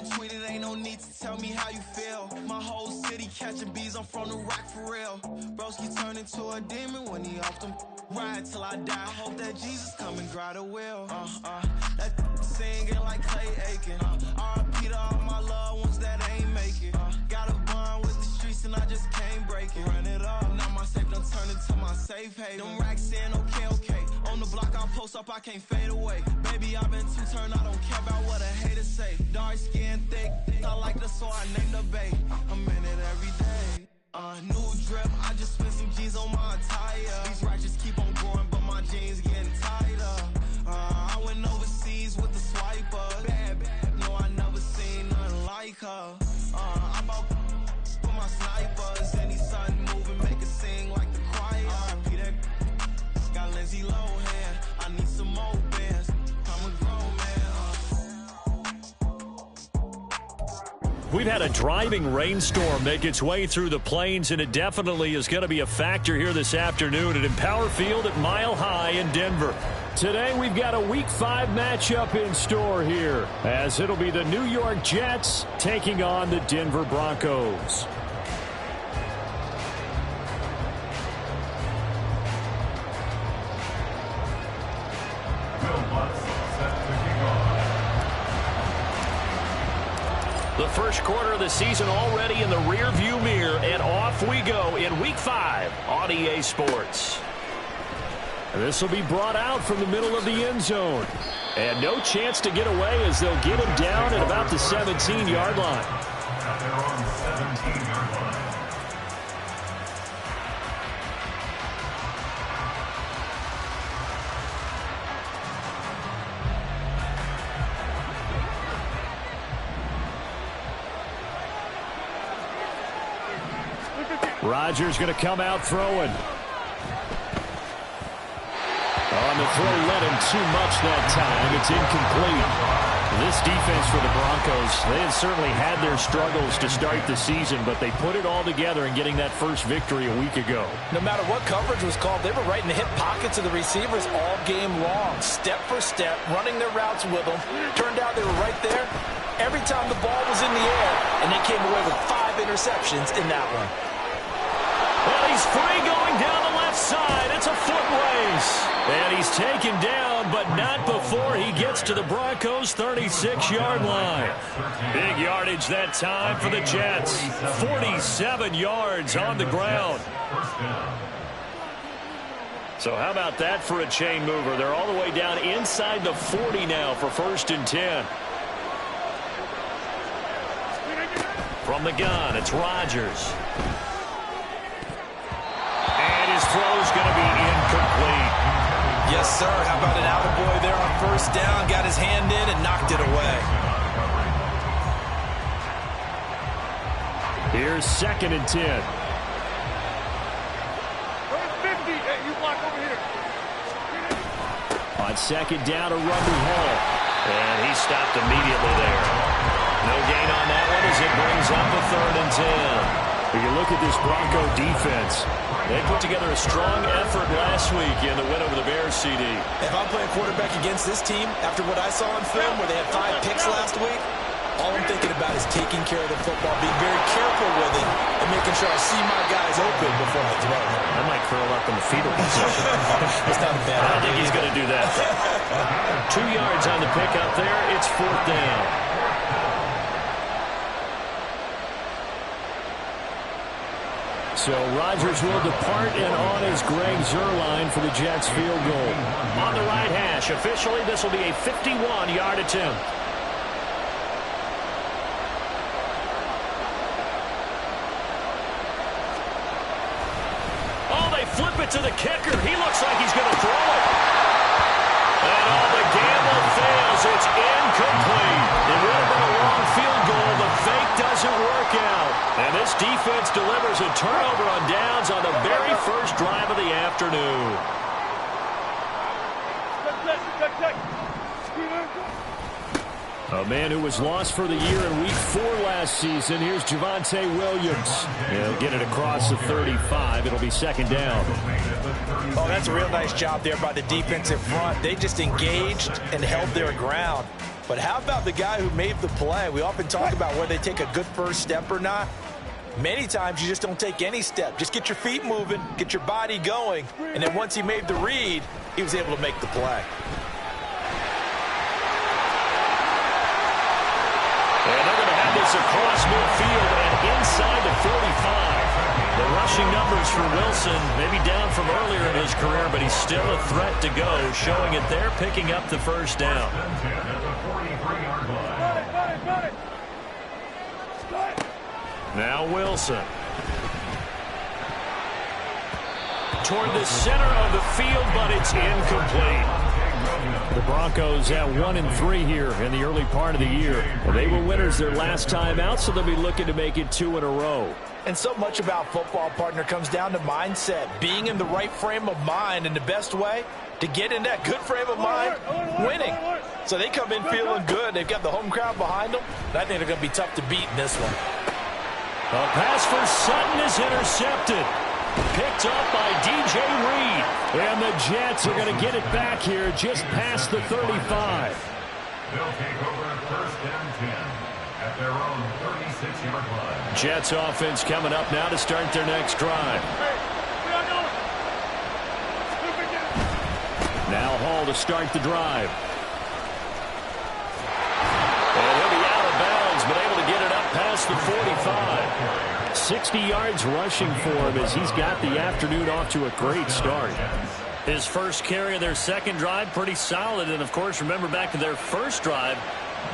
don't tweet it, ain't no need to tell me how you feel. My whole city catching bees, I'm from the rock for real. Broski turned into a demon when he off them. Ride till I die, I hope that Jesus come and grind the wheel. That singing like Clay Aiken. R.I.P. to all my loved ones that ain't make it. Got a bond with the streets and I just can't break it. Run it up, now my safe done turned into my safe haven. Them racks in, okay. On the block I post up, I can't fade away. Baby, I've been too turned, I don't care about what a hater say. Dark skin, thick, I like the so I named the bay. I'm in it every day. New drip, I just spent some G's on my attire. These ratchets keep on growing, but my jeans getting tighter. I went overseas with the swiper. Bad, no, I never seen nothing like her. I bought for my snipers. Any sudden moving, make it sing like the choir. R.I.P. that got Lindsay Lohan. I need some more bands. I'm a grown man. We've had a driving rainstorm make its way through the plains, and it definitely is going to be a factor here this afternoon at Empower Field at Mile High in Denver. Today we've got a Week 5 matchup in store here, as it'll be the New York Jets taking on the Denver Broncos. The first quarter of the season already in the rear-view mirror, and off we go in Week 5 on EA Sports. And this will be brought out from the middle of the end zone. And no chance to get away as they'll get him down at about the 17-yard line. They're on the 17-yard line. Rodgers going to come out throwing. On the throw, led him too much that time. It's incomplete. This defense for the Broncos, they have certainly had their struggles to start the season, but they put it all together in getting that first victory a week ago. No matter what coverage was called, they were right in the hip pockets of the receivers all game long, step for step, running their routes with them. Turned out they were right there every time the ball was in the air, and they came away with 5 interceptions in that one. Well, he's free going down the left side. It's a foot race. And he's taken down, but not before he gets to the Broncos' 36-yard line. Big yardage that time for the Jets. 47 yards on the ground. So how about that for a chain mover? They're all the way down inside the 40 now for 1st and 10. From the gun, it's Rodgers. And his throw's going to be incomplete. Yes, sir. How about an attaboy there on 1st down? Got his hand in and knocked it away. Here's 2nd and 10. First 50. Hey, you block over here. On 2nd down to Rumble Hall. And he stopped immediately there. No gain on that one as it brings up a 3rd and 10. If you look at this Bronco defense, they put together a strong effort last week in the win over the Bears, CD. If I'm playing quarterback against this team, after what I saw on film where they had 5 picks last week, all I'm thinking about is taking care of the football, being very careful with it, and making sure I see my guys open before I throw. I might curl up in the fetal position. It's not a bad idea. I don't think he's going to do that. 2 yards on the pickup there. It's 4th down. So Rodgers will depart, and on is Greg Zuerlein for the Jets field goal. On the right hash, officially this will be a 51-yard attempt. Oh, they flip it to the kicker. He looks like he's going to throw it. And on the gamble fails. It's incomplete. It would have been a long field goal. The fake doesn't work out. And this defense delivers a turnover on downs on the very first drive of the afternoon. A man who was lost for the year in Week 4 last season. Here's Javonte Williams. He'll get it across the 35. It'll be 2nd down. Oh, that's a real nice job there by the defensive front. They just engaged and held their ground. But how about the guy who made the play? We often talk about whether they take a good first step or not. Many times you just don't take any step. Just get your feet moving, get your body going, and then once he made the read, he was able to make the play. And they're going to have this across midfield and inside the 45. The rushing numbers for Wilson, maybe down from earlier in his career, but he's still a threat to go, showing it there, picking up the first down. Now Wilson. Toward the center of the field, but it's incomplete. The Broncos at 1-3 here in the early part of the year. They were winners their last time out, so they'll be looking to make it 2 in a row. And so much about football, partner, comes down to mindset. Being in the right frame of mind, and the best way to get in that good frame of mind, winning. So they come in feeling good. They've got the home crowd behind them. And I think they're going to be tough to beat in this one. A pass for Sutton is intercepted. Picked up by DJ Reed. And the Jets are going to get it back here just past the 35. They'll take over first and 10 at their own 36-yard line. Jets offense coming up now to start their next drive. Now Hall to start the drive. And he'll be out of bounds, but able to get it up past the 45. 60 yards rushing for him as he's got the afternoon off to a great start. His first carry of their second drive, pretty solid. And, of course, remember back to their first drive,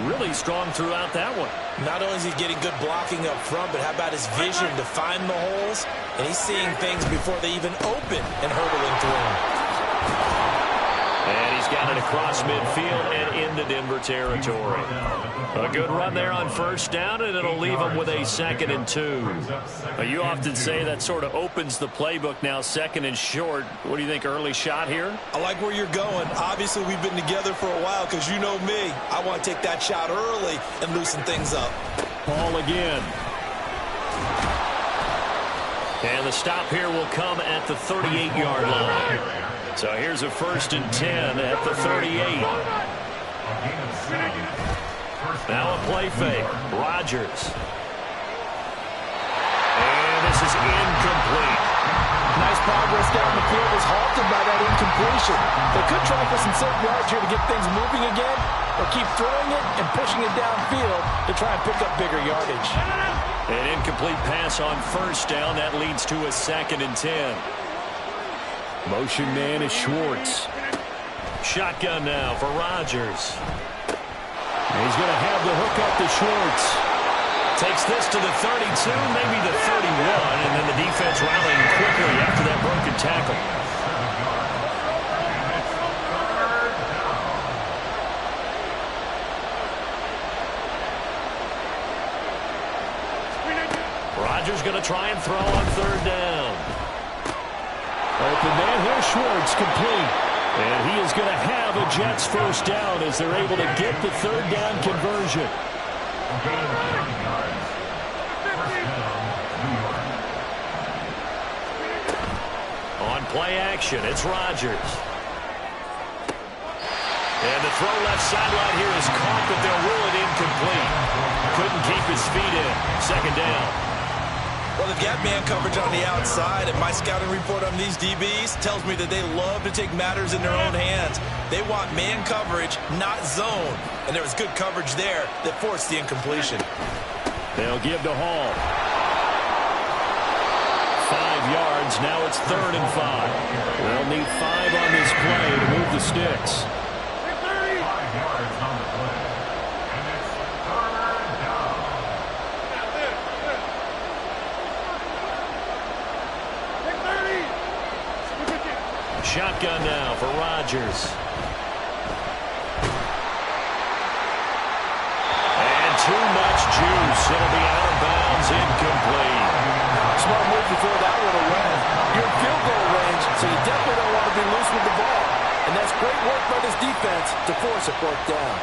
really strong throughout that one. Not only is he getting good blocking up front, but how about his vision to find the holes? And he's seeing things before they even open and hurdling through them. And he's got it across midfield and into Denver territory. A good run there on first down, and it'll leave him with a 2nd and 2. You often say that sort of opens the playbook now, 2nd and short. What do you think, early shot here? I like where you're going. Obviously, we've been together for a while because you know me. I want to take that shot early and loosen things up. Ball again. And the stop here will come at the 38-yard line. So here's a 1st and 10 at the 38. Now a play fake. Rodgers. And this is incomplete. Nice progress down the field was halted by that incompletion. They could try for some safe yards here to get things moving again, or keep throwing it and pushing it downfield to try and pick up bigger yardage. An incomplete pass on first down. That leads to a 2nd and 10. Motion man is Schwartz. Shotgun now for Rodgers. He's going to have the hook up to Schwartz. Takes this to the 32, maybe the 31, and then the defense rallying quickly after that broken tackle. Rodgers going to try and throw on 3rd down. Open man here, Schwartz, complete. And he is going to have a Jets first down as they're able to get the 3rd down conversion. On play action, it's Rodgers. And the throw left sideline here is caught, but they'll rule it incomplete. Couldn't keep his feet in. 2nd down. Well, they've got man coverage on the outside, and my scouting report on these DBs tells me that they love to take matters in their own hands. They want man coverage, not zone. And there was good coverage there that forced the incompletion. They'll give to Hall. 5 yards. Now it's 3rd and 5. They'll need 5 on this play to move the sticks. 5 yards on the play. And it's 3rd down. Shotgun now for Rodgers. And too much juice. It'll be out of bounds, incomplete. Smart move to throw that one away. You're in field goal range, so you definitely don't want to be loose with the ball. And that's great work by this defense to force a 4th down.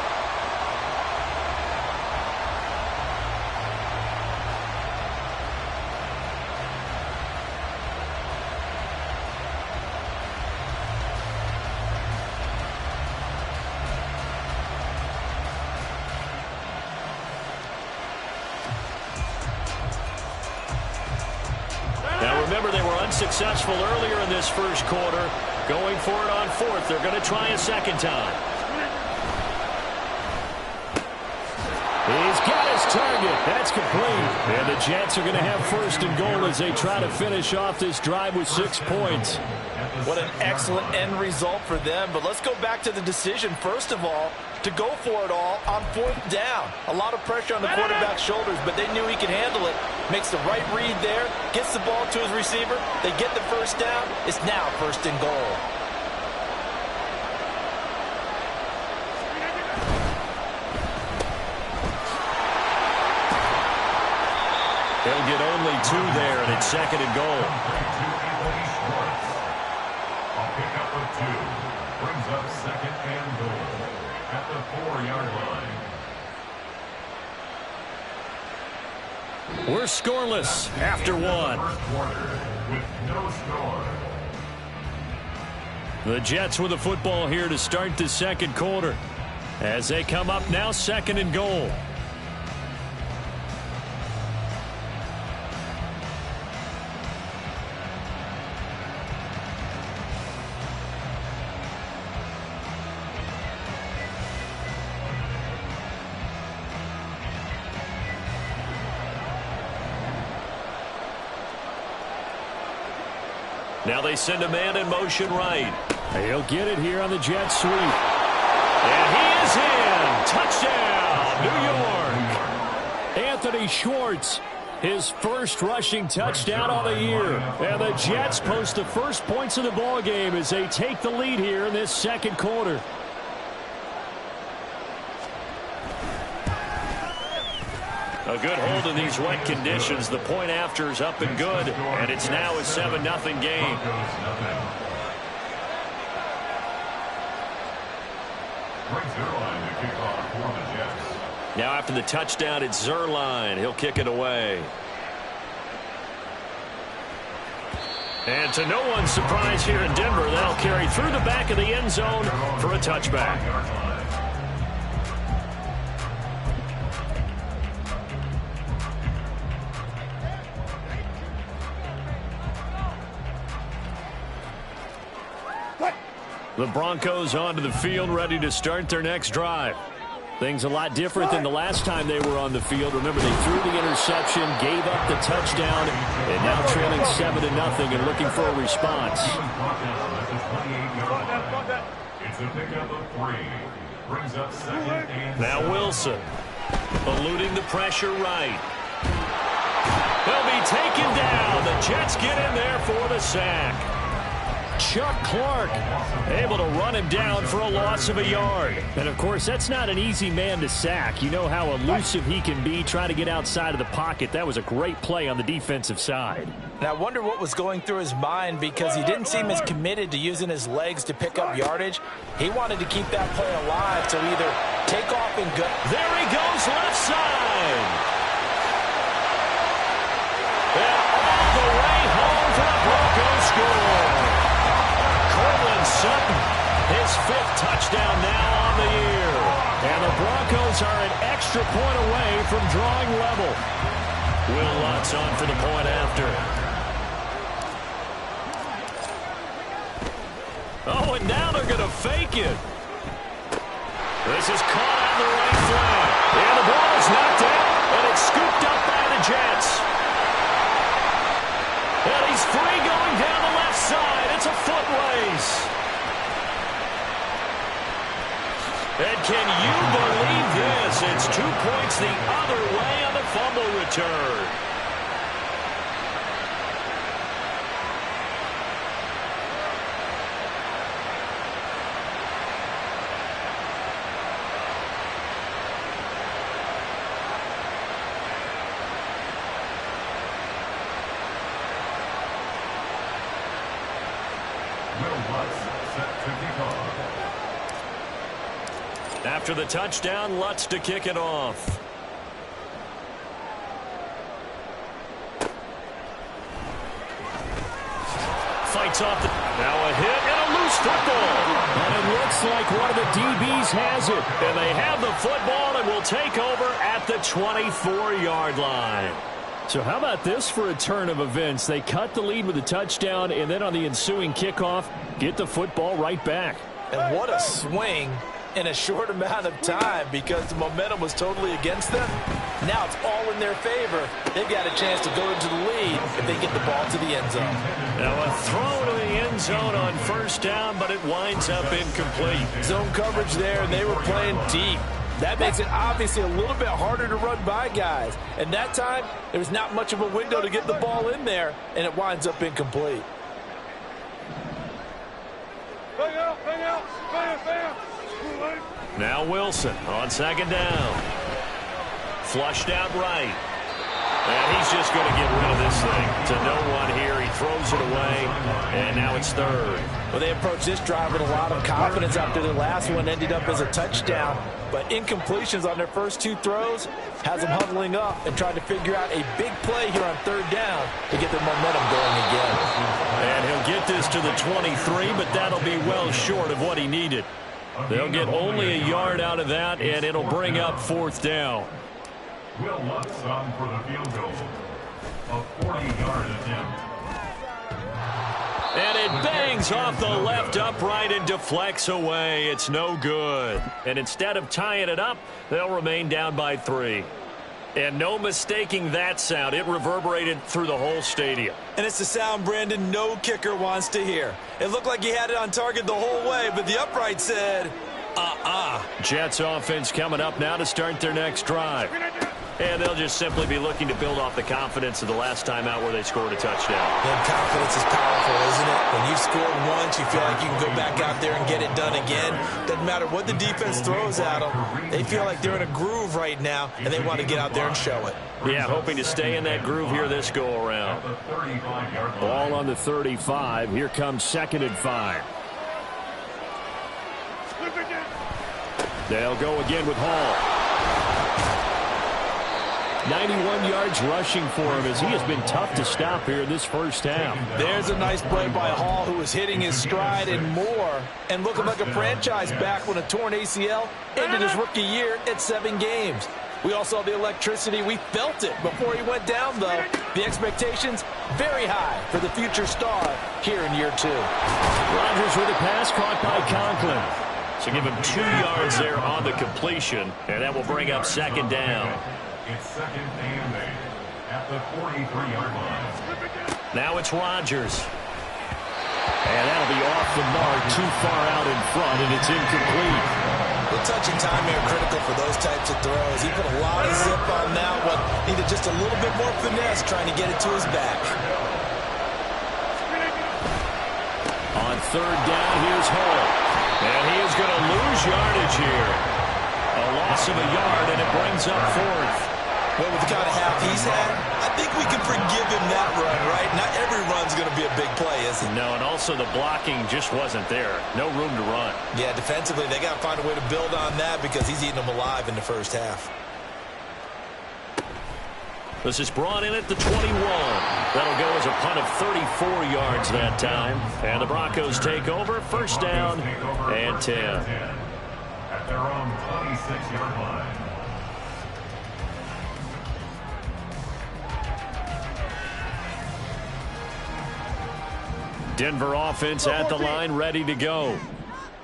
Remember, they were unsuccessful earlier in this first quarter. Going for it on fourth. They're going to try a second time. He's got his target. That's complete. And the Jets are going to have first and goal as they try to finish off this drive with 6 points. What an excellent end result for them. But let's go back to the decision, first of all, to go for it all on fourth down. A lot of pressure on the quarterback's shoulders, but they knew he could handle it. Makes the right read there, gets the ball to his receiver. They get the first down. It's now first and goal. They'll get only 2 there, and it's second and goal. A pickup of 2 brings up second and goal at the 4-yard line. We're scoreless after 1. First quarter with no score. The Jets with the football here to start the second quarter. As they come up now, second and goal. Now they send a man in motion right. He'll get it here on the jet sweep. And he is in. Touchdown, New York. Anthony Schwartz, his first rushing touchdown on the year. And the Jets post the first points of the ball game as they take the lead here in this second quarter. A good hold in these wet conditions. The point after is up and good, and it's now a 7-0 game. Now after the touchdown, it's Zuerlein. He'll kick it away. And to no one's surprise here in Denver, that'll carry through the back of the end zone for a touchback. The Broncos onto the field, ready to start their next drive. Things a lot different than the last time they were on the field. Remember, they threw the interception, gave up the touchdown, and now trailing 7-0 and looking for a response. It's a pickup of 3. Brings up second and Now Wilson, eluding the pressure right. He'll be taken down. The Jets get in there for the sack. Chuck Clark able to run him down for a loss of a yard. And, of course, that's not an easy man to sack. You know how elusive he can be trying to get outside of the pocket. That was a great play on the defensive side. And I wonder what was going through his mind, because he didn't seem as committed to using his legs to pick up yardage. He wanted to keep that play alive to either take off and go. There he goes, left side. And all the way home for the Broncos score. Cortland Sutton, his 5th touchdown now on the year. And the Broncos are an extra point away from drawing level. Will Lutz on for the point after. Oh, and now they're going to fake it. This is caught on the right flank. And the ball is knocked out, and it's scooped up by the Jets. And he's free going down the left side. It's a foot race. And can you believe this? It's 2 points the other way on the fumble return. After the touchdown, Lutz to kick it off. Fights off the... Now a hit and a loose football. And it looks like one of the DBs has it. And they have the football and will take over at the 24-yard line. So how about this for a turn of events? They cut the lead with a touchdown, and then on the ensuing kickoff, get the football right back. And what a swing in a short amount of time, because the momentum was totally against them. Now it's all in their favor. They've got a chance to go into the lead if they get the ball to the end zone. Now a throw to the end zone on first down, but it winds up incomplete. Zone coverage there, and they were playing deep. That makes it obviously a little bit harder to run by guys. And that time, there was not much of a window to get the ball in there, and it winds up incomplete. Now Wilson on second down. Flushed out right. And he's just going to get rid of this thing to no one here. He throws it away, and now it's third. Well, they approached this drive with a lot of confidence after their last one ended up as a touchdown. But incompletions on their first two throws has them huddling up and trying to figure out a big play here on third down to get their momentum going again. And he'll get this to the 23, but that'll be well short of what he needed. They'll get only a yard out of that, and it'll bring up fourth down. Will Lutz on for the field goal. A 40-yard attempt. And it bangs off the left upright and deflects away. It's no good. And instead of tying it up, they'll remain down by 3. And no mistaking that sound. It reverberated through the whole stadium. And it's the sound, Brandon, no kicker wants to hear. It looked like he had it on target the whole way, but the upright said, Jets offense coming up now to start their next drive. And they'll just simply be looking to build off the confidence of the last time out where they scored a touchdown. And confidence is powerful, isn't it? When you've scored once, you feel like you can go back out there and get it done again. Doesn't matter what the defense throws at them. They feel like they're in a groove right now, and they want to get out there and show it. Yeah, hoping to stay in that groove here this go-around. Ball on the 35. Here comes 2nd and 5. They'll go again with Hall. 91 yards rushing for him as he has been tough to stop here in this first half. There's a nice play by Hall, who was hitting his stride and more, and looking like a franchise back when a torn ACL ended his rookie year at 7 games. We all saw the electricity. We felt it before he went down, though. The expectations very high for the future star here in year 2. Rodgers with a pass caught by Conklin. So give him 2 yards there on the completion, and that will bring up 2nd down. It's 2nd and 8 at the 43-yard line. Now it's Rodgers. And that'll be off the mark, too far out in front, and it's incomplete. The touch and time are critical for those types of throws. He put a lot of zip on that one. Needed just a little bit more finesse trying to get it to his back. On 3rd down, here's Hall. And he is going to lose yardage here. A loss of a yard, and it brings up 4th. Well, with the kind of half he's had, I think we can forgive him that run, right? Not every run's going to be a big play, is it? No, and also the blocking just wasn't there. No room to run. Yeah, defensively, they got to find a way to build on that because he's eating them alive in the first half. This is brought in at the 21. That'll go as a punt of 34 yards that time. And the Broncos take over, 1st down and 10. At their own 26-yard line. Denver offense at the line, ready to go.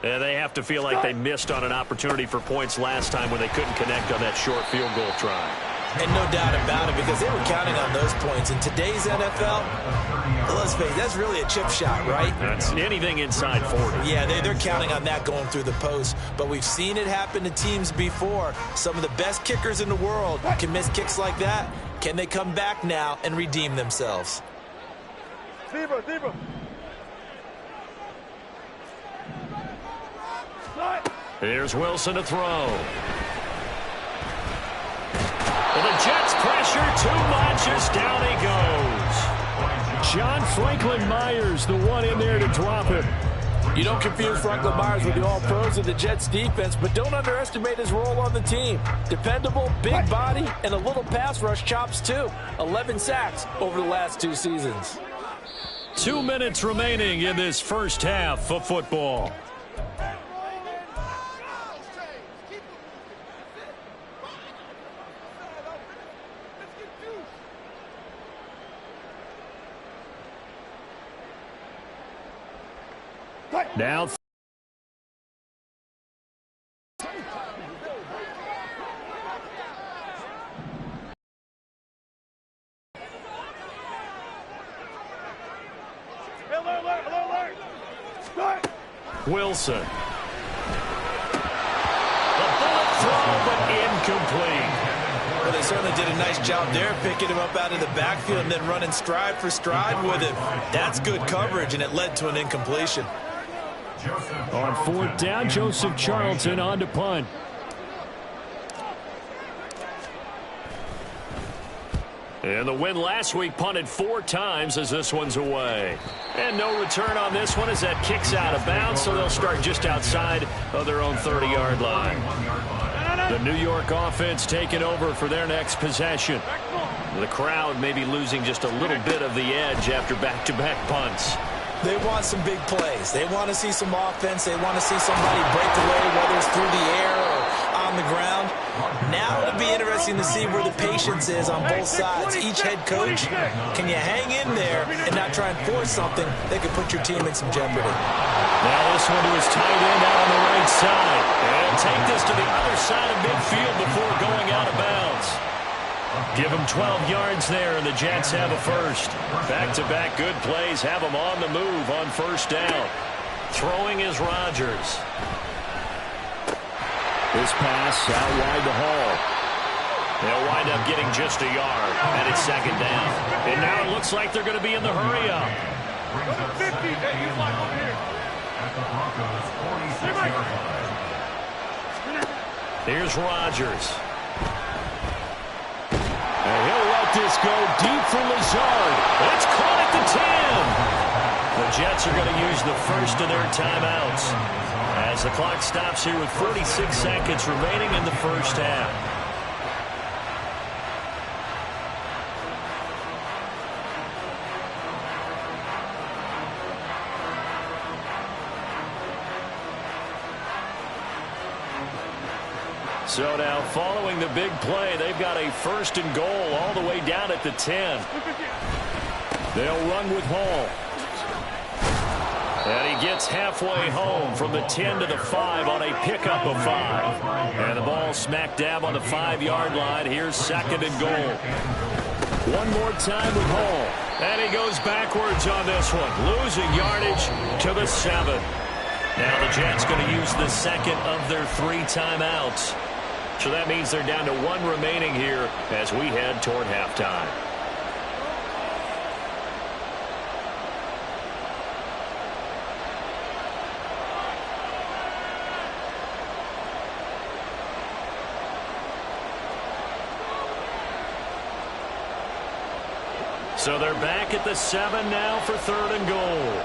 And they have to feel like they missed on an opportunity for points last time when they couldn't connect on that short field goal try. And no doubt about it, because they were counting on those points. In today's NFL, let's face it, that's really a chip shot, right? That's anything inside 40. Yeah, they're counting on that going through the post. But we've seen it happen to teams before. Some of the best kickers in the world can miss kicks like that. Can they come back now and redeem themselves? Deeper. Here's Wilson to throw. And the Jets pressure too much as down he goes. John Franklin Myers, the one in there to drop him. You don't confuse Franklin Myers with the All-Pros of the Jets defense, but don't underestimate his role on the team. Dependable, big body, and a little pass rush chops too. 11 sacks over the last 2 seasons. 2 minutes remaining in this first half of football. Now Wilson. The bullet throw, but incomplete. Well, they certainly did a nice job there, picking him up out of the backfield and then running stride for stride with it. That's good coverage, and it led to an incompletion. On fourth down, Joseph Charlton on to punt. And the win last week punted 4 times as this one's away. And no return on this one as that kicks out of bounds, so they'll start just outside of their own 30-yard line. The New York offense taking over for their next possession. The crowd may be losing just a little bit of the edge after back-to-back punts. They want some big plays. They want to see some offense. They want to see somebody break away, whether it's through the air or on the ground. Now it'll be interesting to see where the patience is on both sides. Each head coach, can you hang in there and not try and force something that could put your team in some jeopardy? Now this one to his tight end out on the right side. And take this to the other side of midfield before going out of bounds. Give them 12 yards there, and the Jets have a first. Back-to-back good plays have them on the move on first down. Throwing is Rodgers. This pass out wide to Hall. They'll wind up getting just a yard, and it's second down. And now it looks like they're going to be in the hurry-up. Here's Rodgers. And he'll let this go deep for Lazard. It's caught at the 10. The Jets are going to use the first of their timeouts as the clock stops here with 46 seconds remaining in the first half. So now, following the big play, they've got a first and goal all the way down at the 10. They'll run with Hall. And he gets halfway home from the 10 to the 5 on a pickup of 5. And the ball smack dab on the 5-yard line. Here's second and goal. One more time with Hall. And he goes backwards on this one, losing yardage to the 7. Now the Jets going to use the second of their 3 timeouts. So that means they're down to 1 remaining here as we head toward halftime. So they're back at the 7 now for third and goal.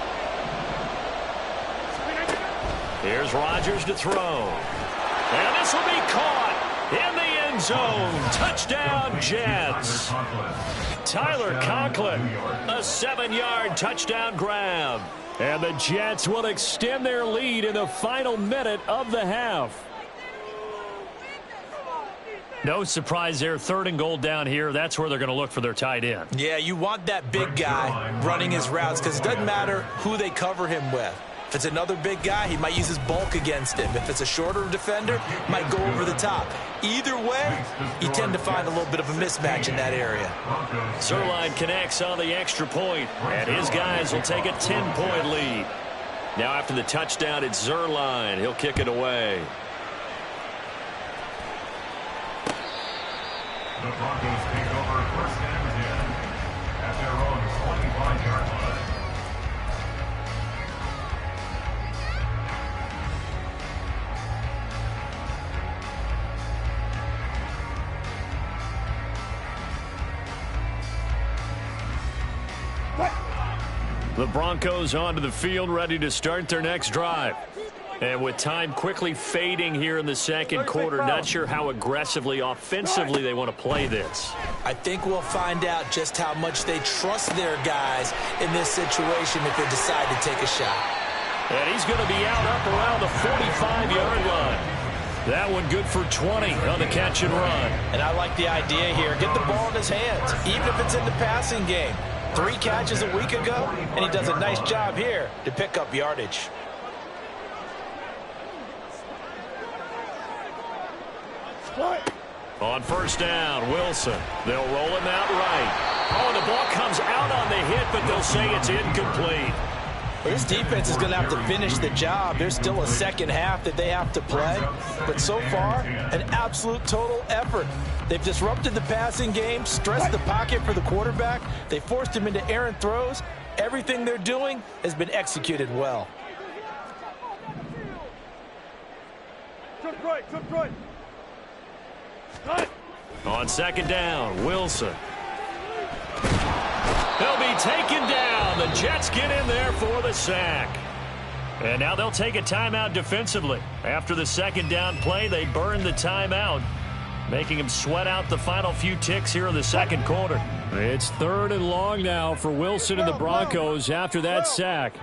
Here's Rodgers to throw. And this will be caught in the end zone. Touchdown, Jets. Tyler Conklin, a 7-yard touchdown grab. And the Jets will extend their lead in the final minute of the half. No surprise there, third and goal down here. That's where they're going to look for their tight end. Yeah, you want that big guy running his routes because it doesn't matter who they cover him with. If it's another big guy, he might use his bulk against him. If it's a shorter defender, he might go over the top. Either way, you tend to find a little bit of a mismatch in that area. Zuerlein connects on the extra point, and his guys will take a 10-point lead. Now after the touchdown, it's Zuerlein. He'll kick it away. The Broncos take over first and 10 at their own 25-yard line. The Broncos onto the field, ready to start their next drive. And with time quickly fading here in the second quarter, not sure how aggressively, offensively they want to play this. I think we'll find out just how much they trust their guys in this situation if they decide to take a shot. And he's going to be out up around the 45-yard line. That one good for 20 on the catch and run. And I like the idea here. Get the ball in his hands, even if it's in the passing game. 3 catches a week ago, and he does a nice job here to pick up yardage. On first down, Wilson. They'll roll him out right. Oh, the ball comes out on the hit, but they'll say it's incomplete. Well, this defense is going to have to finish the job. There's still a second half that they have to play. But so far, an absolute total effort. They've disrupted the passing game, stressed the pocket for the quarterback. They forced him into errant throws. Everything they're doing has been executed well. Jump right. On second down, Wilson. They'll be taken down. The Jets get in there for the sack. And now they'll take a timeout defensively. After the second down play, they burn the timeout, making him sweat out the final few ticks here in the second quarter. It's 3rd and long now for Wilson and the Broncos after that sack.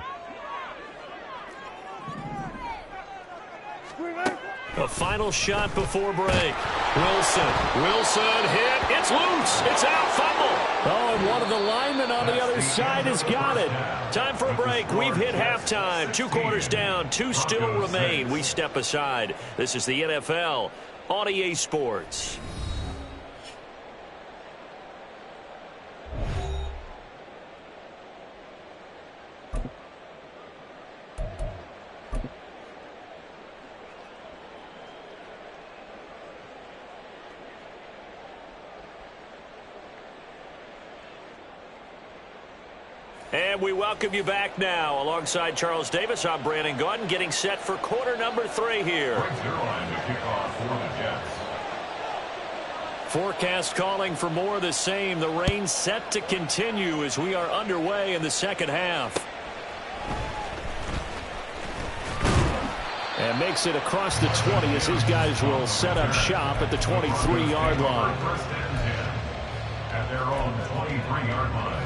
A final shot before break. Wilson hit. It's loose. It's out. Fumble. Oh, and one of the linemen on the other side has got it. Time for a break. We've hit halftime. 2 quarters down. 2 still remain. We step aside. This is the NFL on EA Sports. And we welcome you back now. Alongside Charles Davis, I'm Brandon Gaudin, getting set for quarter number 3 here. Forecast calling for more of the same. The rain set to continue as we are underway in the second half. And makes it across the 20 as his guys will set up shop at the 23-yard line. First and 10 at their own 23-yard line.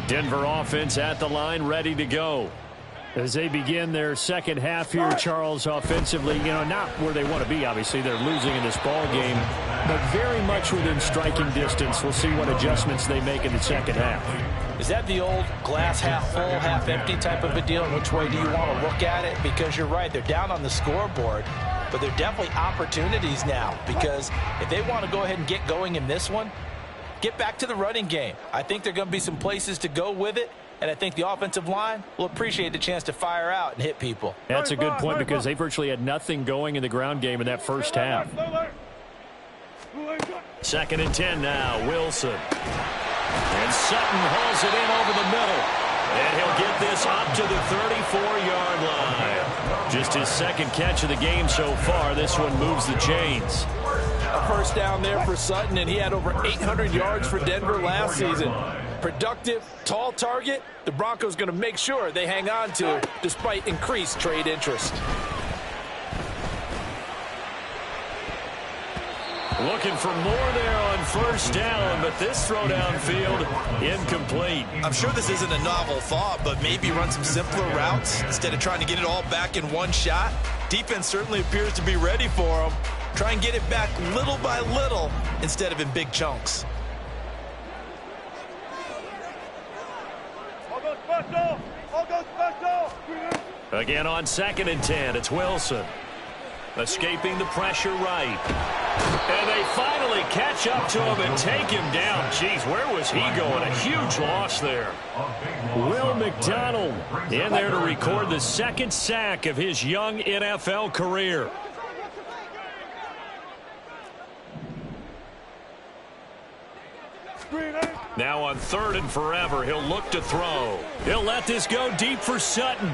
Denver offense at the line, ready to go. As they begin their second half here, Charles, offensively, not where they want to be, obviously. They're losing in this ball game, but very much within striking distance. We'll see what adjustments they make in the second half. Is that the old glass half full, half empty type of a deal? Which way do you want to look at it? Because you're right, they're down on the scoreboard, but they're definitely opportunities now, because if they want to go ahead and get going in this one, get back to the running game. I think there are going to be some places to go with it, and I think the offensive line will appreciate the chance to fire out and hit people. That's a good point because they virtually had nothing going in the ground game in that first half. 2nd and 10 now, Wilson. And Sutton hauls it in over the middle. And he'll get this up to the 34-yard line. Just his second catch of the game so far. This one moves the chains. A first down there for Sutton, and he had over 800 yards for Denver last season. Productive, tall target. The Broncos going to make sure they hang on to despite increased trade interest. Looking for more there on first down, but this throw downfield incomplete. I'm sure this isn't a novel thought, but maybe run some simpler routes instead of trying to get it all back in one shot. Defense certainly appears to be ready for him. Try and get it back little by little instead of in big chunks. Again on 2nd and 10, it's Wilson. Escaping the pressure right. And they finally catch up to him and take him down. Jeez, where was he going? A huge loss there. Will McDonald in there to record the second sack of his young NFL career. Now on 3rd and forever, he'll look to throw. He'll let this go deep for Sutton.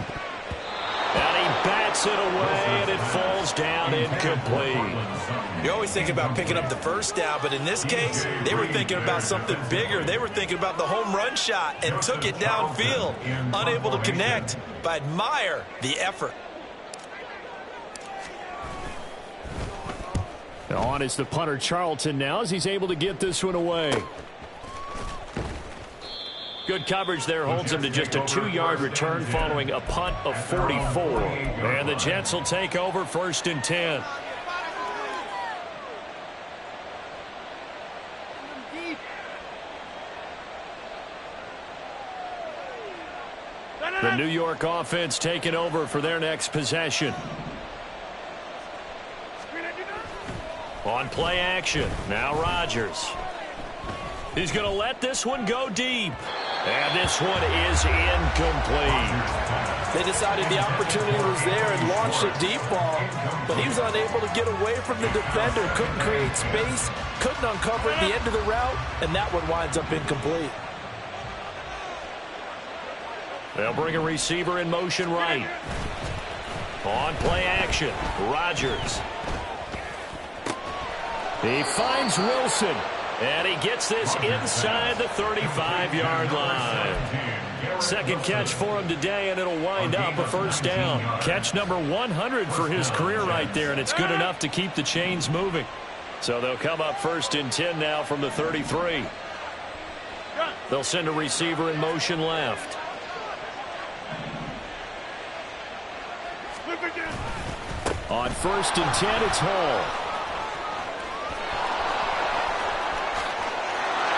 And he bats it away, and it falls down incomplete. You always think about picking up the first down, but in this case, they were thinking about something bigger. They were thinking about the home run shot and took it downfield. Unable to connect, but I admire the effort. On is the punter Charlton now as he's able to get this one away. Good coverage there holds him to just a 2-yard return following a punt of 44. And the Jets will take over 1st and 10. The New York offense taking over for their next possession. On play action, now Rodgers. He's going to let this one go deep. And this one is incomplete. They decided the opportunity was there and launched a deep ball, but he was unable to get away from the defender, couldn't create space, couldn't uncover at the end of the route, and that one winds up incomplete. They'll bring a receiver in motion right. On play action, Rodgers. He finds Wilson, and he gets this inside the 35-yard line. Second catch for him today, and it'll wind up a first down. Catch number 100 for his career right there, and it's good enough to keep the chains moving. So they'll come up 1st and 10 now from the 33. They'll send a receiver in motion left. On 1st and 10, it's Hall.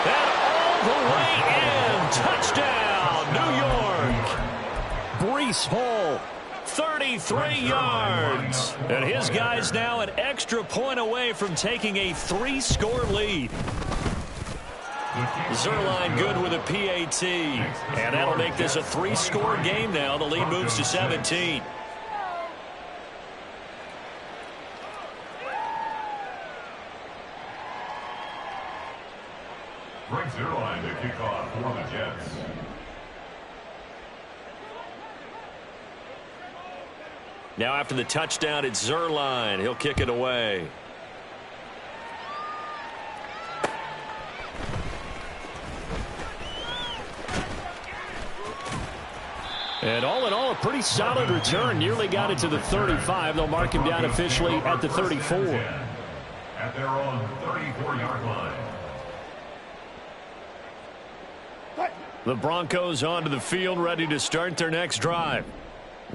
And all the way in. Touchdown, New York. Breece Hall, 33 yards. And his guys now an extra point away from taking a 3-score lead. Zuerlein good with a PAT. And that'll make this a 3-score game now. The lead moves to 17. Greg Zuerlein to kick off for the Jets. Now after the touchdown, it's Zuerlein. He'll kick it away. And all in all, a pretty solid return. Nearly got it to the 35. They'll mark him down officially at the 34. At their own 34-yard line. The Broncos onto the field, ready to start their next drive.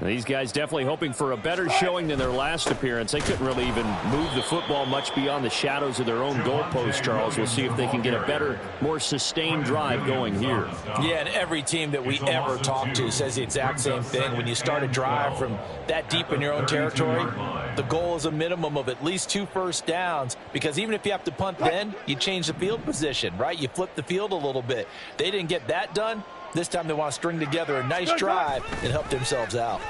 These guys definitely hoping for a better showing than their last appearance. They couldn't really even move the football much beyond the shadows of their own goalpost, Charles. We'll see if they can get a better, more sustained drive going here. Yeah, and every team that we ever talk to says the exact same thing. When you start a drive from that deep in your own territory, the goal is a minimum of at least 2 first downs, because even if you have to punt then, you change the field position, right? You flip the field a little bit. They didn't get that done. This time they want to string together a nice drive and help themselves out.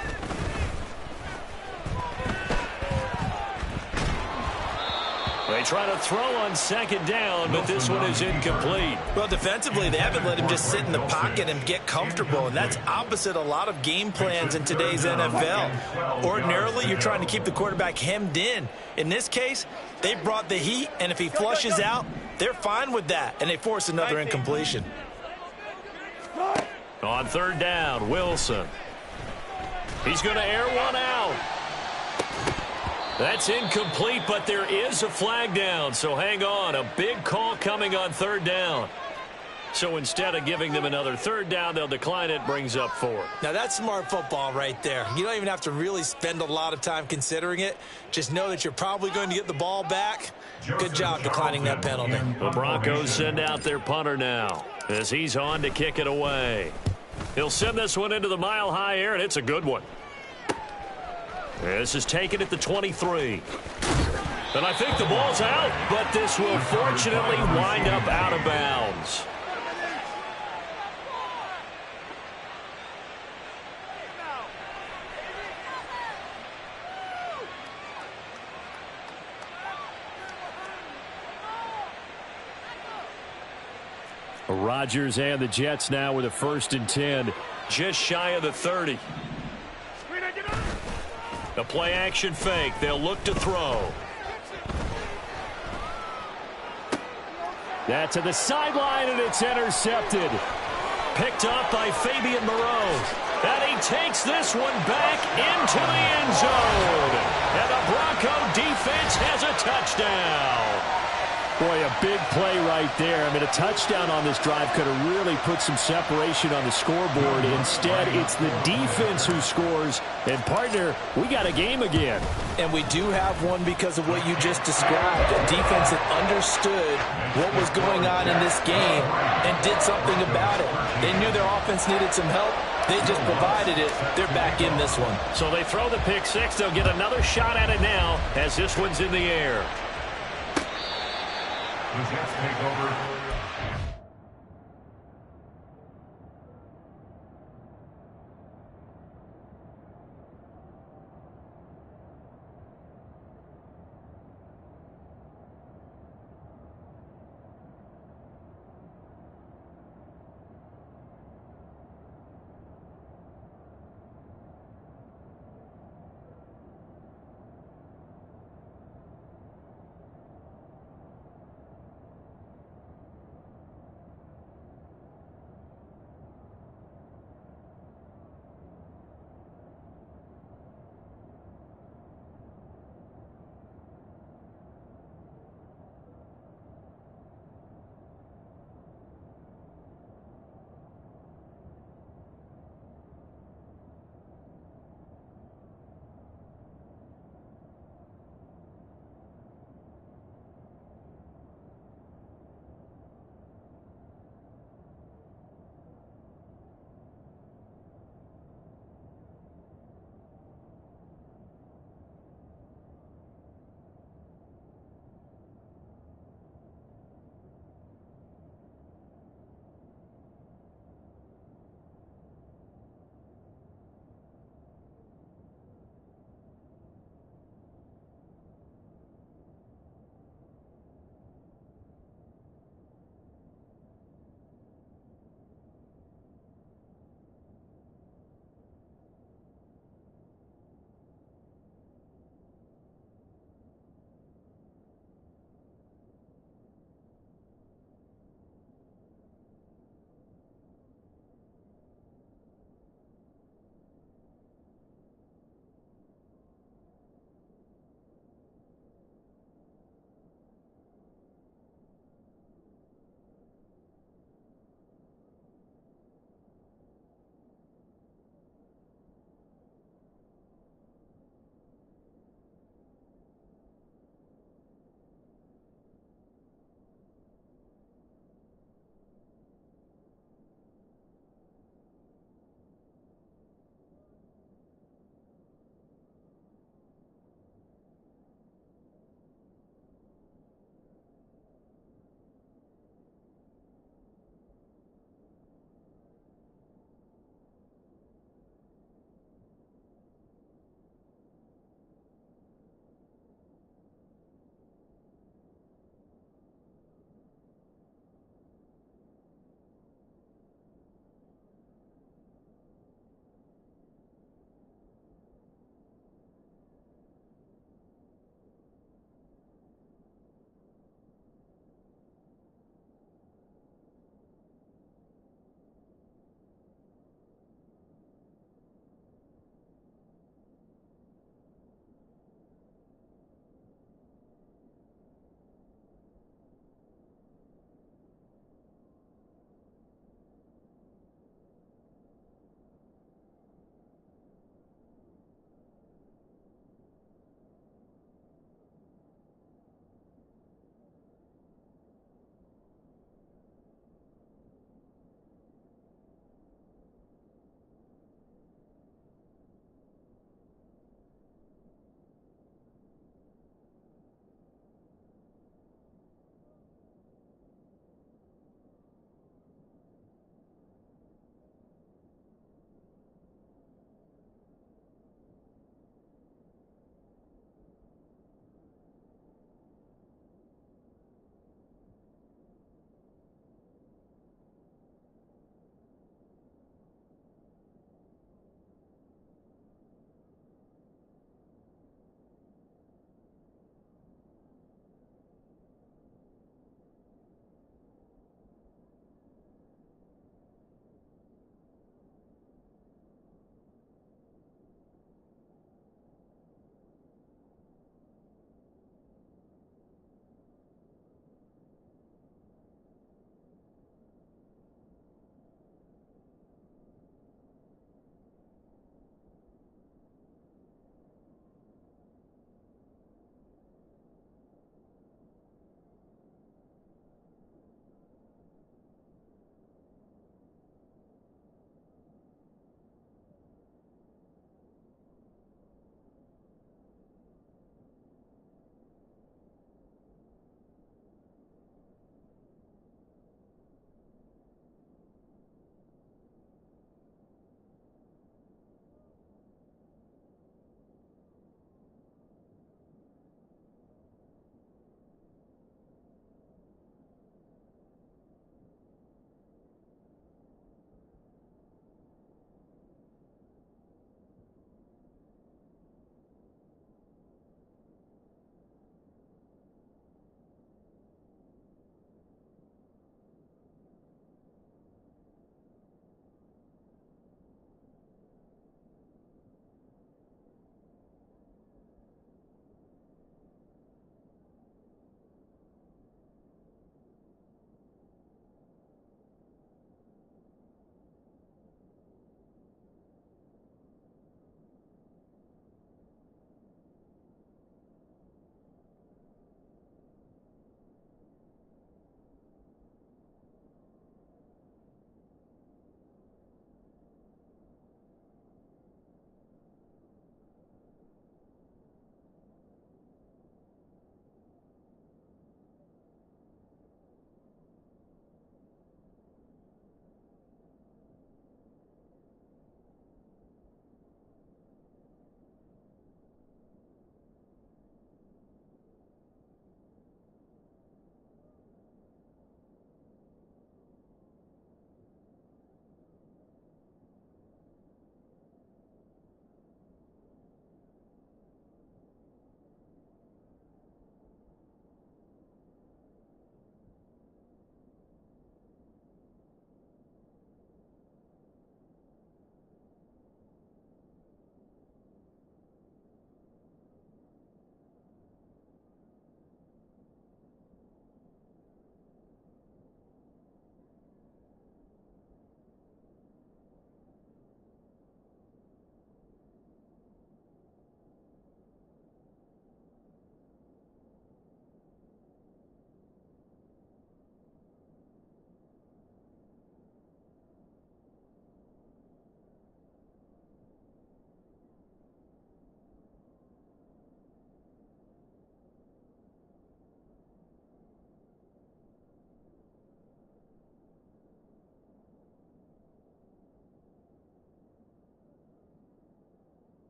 They try to throw on second down, but this one is incomplete. Well, defensively, they haven't let him just sit in the pocket and get comfortable, and that's opposite a lot of game plans in today's NFL. Ordinarily, you're trying to keep the quarterback hemmed in. In this case, they brought the heat, and if he flushes out, they're fine with that, and they force another incompletion. On third down, Wilson. He's going to air one out. That's incomplete, but there is a flag down, so hang on. A big call coming on third down. So instead of giving them another third down, they'll decline it, brings up 4. Now, that's smart football right there. You don't even have to really spend a lot of time considering it. Just know that you're probably going to get the ball back. Good job declining that penalty. The Broncos send out their punter now as he's on to kick it away. He'll send this one into the mile-high air, and it's a good one. This is taken at the 23. And I think the ball's out, but this will fortunately wind up out of bounds. Rodgers and the Jets now with a 1st and 10, just shy of the 30. The play action fake. They'll look to throw. That to the sideline, and it's intercepted. Picked up by Fabian Moreau. And he takes this one back into the end zone. And the Bronco defense has a touchdown. Boy, a big play right there. I mean, a touchdown on this drive could have really put some separation on the scoreboard. Instead, it's the defense who scores. And, partner, we got a game again. And we do have one because of what you just described. A defense that understood what was going on in this game and did something about it. They knew their offense needed some help, They just provided it. They're back in this one. So they throw the pick six. They'll get another shot at it now as this one's in the air. The Jets take over.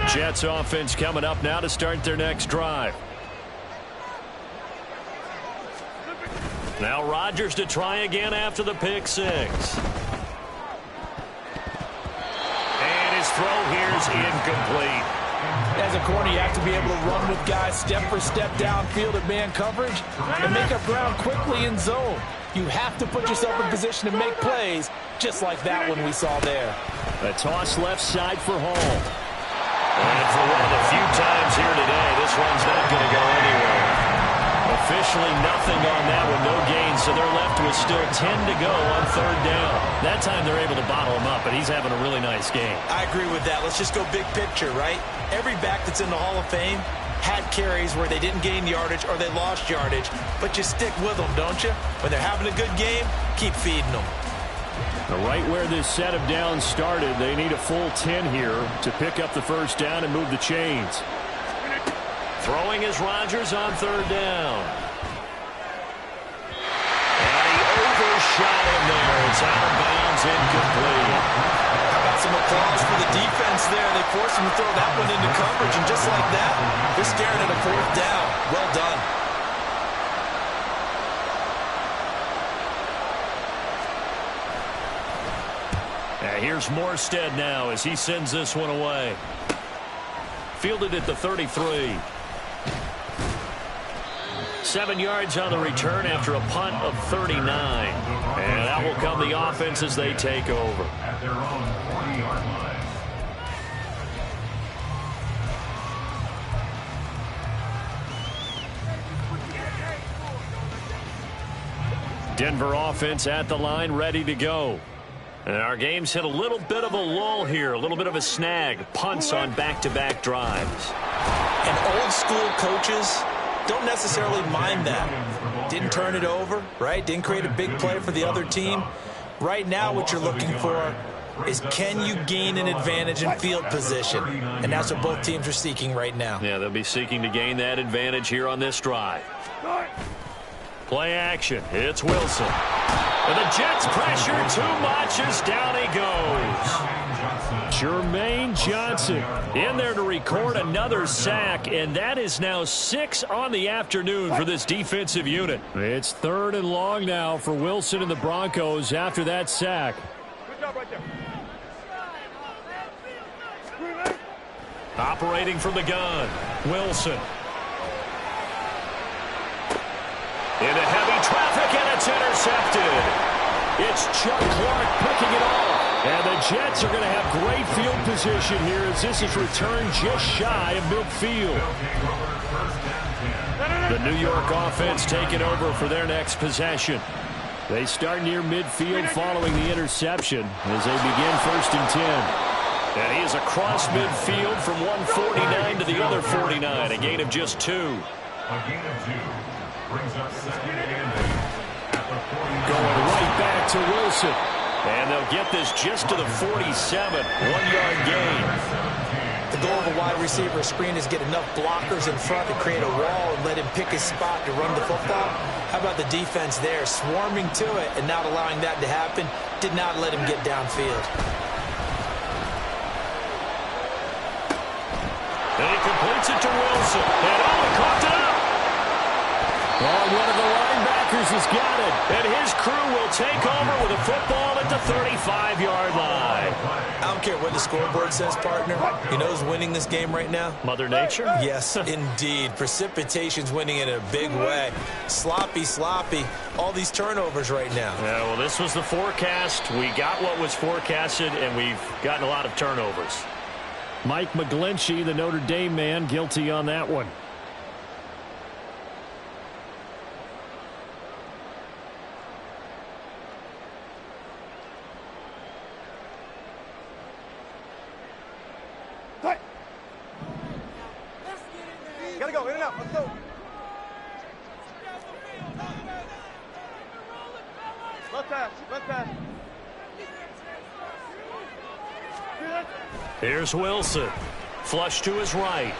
Jets offense coming up now to start their next drive. Now Rodgers to try again after the pick six. And his throw here is incomplete. As a corner, you have to be able to run with guys step for step downfield at man coverage and make up ground quickly in zone. You have to put yourself in position to make plays, just like that one we saw there. A toss left side for Hall. And for one of the few times here today, this one's not going to go anywhere. Officially nothing on that one, no gain, so they're left with still 10 to go on third down. That time they're able to bottle him up, but he's having a really nice game. I agree with that. Let's just go big picture, right? Every back that's in the Hall of Fame had carries where they didn't gain yardage or they lost yardage, but you stick with them, don't you? When they're having a good game, keep feeding them. Right where this set of downs started, they need a full 10 here to pick up the first down and move the chains. Throwing is Rodgers on third down. And he overshot him there. It's out of bounds, incomplete. How about some applause for the defense there? They forced him to throw that one into coverage, and just like that, they're staring at a fourth down. Well done. Here's Morstead now as he sends this one away. Fielded at the 33. 7 yards on the return after a punt of 39. And that will come the offense as they take over. At their own 40-yard line. Denver offense at the line, ready to go. And our game's hit a little bit of a lull here, a little bit of a snag. Punts on back-to-back drives. And old school coaches don't necessarily mind that. Didn't turn it over, right? Didn't create a big play for the other team. Right now what you're looking for is, can you gain an advantage in field position? And that's what both teams are seeking right now. Yeah, they'll be seeking to gain that advantage here on this drive. Play action. It's Wilson. And the Jets pressure too much as down he goes. Jermaine Johnson in there to record another sack, and that is now 6 on the afternoon for this defensive unit. It's 3rd and long now for Wilson and the Broncos after that sack. Good job right there. Operating from the gun, Wilson. Into heavy traffic, and it's intercepted. It's Chuck Clark picking it off. And the Jets are going to have great field position here as this is returned just shy of midfield. The New York offense taking over for their next possession. They start near midfield following the interception as they begin 1st and 10. And he is across midfield from 149 to the other 49, a gain of just 2. A gain of 2 brings up 2nd and 8 at the 49. Going right back to Wilson. And they'll get this just to the 47, 1-yard gain. The goal of a wide receiver screen is get enough blockers in front to create a wall and let him pick his spot to run the football. How about the defense there, swarming to it and not allowing that to happen? Did not let him get downfield. And he completes it to Wilson. And he caught it up. Oh, one of the linebackers has got it. And his crew will take over with a football at the 35-yard line. I don't care what the scoreboard says, partner. You know who's winning this game right now? Mother Nature? Yes, indeed. Precipitation's winning in a big way. Sloppy, all these turnovers right now. Yeah, well, this was the forecast. We got what was forecasted, and we've gotten a lot of turnovers. Mike McGlinchey, the Notre Dame man, guilty on that one. Gotta go, in and out, let's go. Left pass. Here's Wilson. Flush to his right.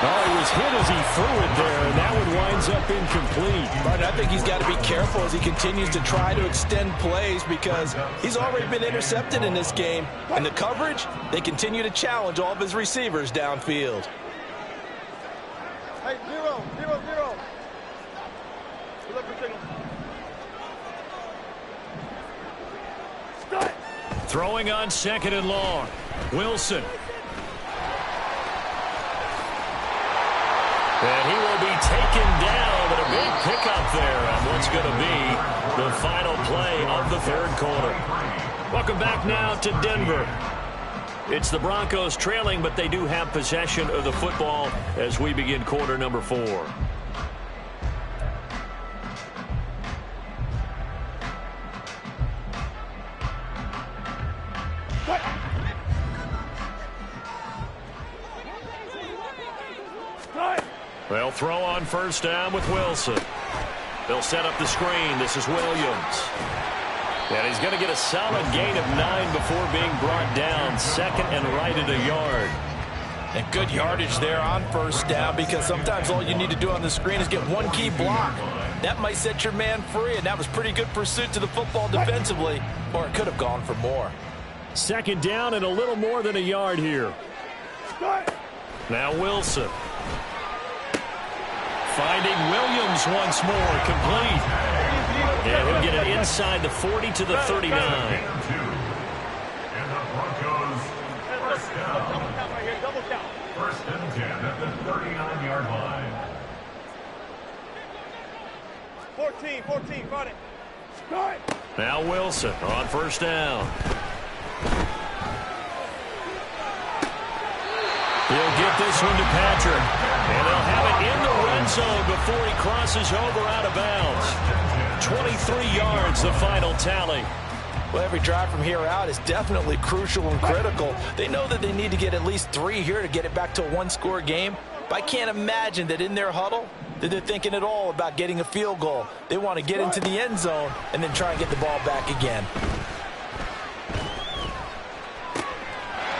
Oh, he was hit as he threw it there, and that one winds up incomplete. But I think he's got to be careful as he continues to try to extend plays because he's already been intercepted in this game. And the coverage, they continue to challenge all of his receivers downfield. Hey, 0, 0, 0. Good luck for signal. Throwing on 2nd and long. Wilson. And he will be taken down, but a big pickup there on what's going to be the final play of the 3rd quarter. Welcome back now to Denver. It's the Broncos trailing, but they do have possession of the football as we begin quarter number 4. They'll throw on 1st down with Wilson. They'll set up the screen. This is Williams. And he's going to get a solid gain of 9 before being brought down. 2nd and right at a yard. And good yardage there on 1st down because sometimes all you need to do on the screen is get one key block. That might set your man free, and that was pretty good pursuit to the football defensively, or it could have gone for more. 2nd down and a little more than a yard here. Now Wilson. Finding Williams once more, complete. And he'll get it inside the 40 to the 39. And the Broncos first down. 1st and 10 at the 39-yard line. 14, got it. Now Wilson on 1st down. He'll get this one to Patrick. And they'll have it in the red zone before he crosses over out of bounds. 23 yards, the final tally. Well, every drive from here out is definitely crucial and critical. They know that they need to get at least 3 here to get it back to a 1-score game. But I can't imagine that in their huddle that they're thinking at all about getting a field goal. They want to get into the end zone and then try and get the ball back again.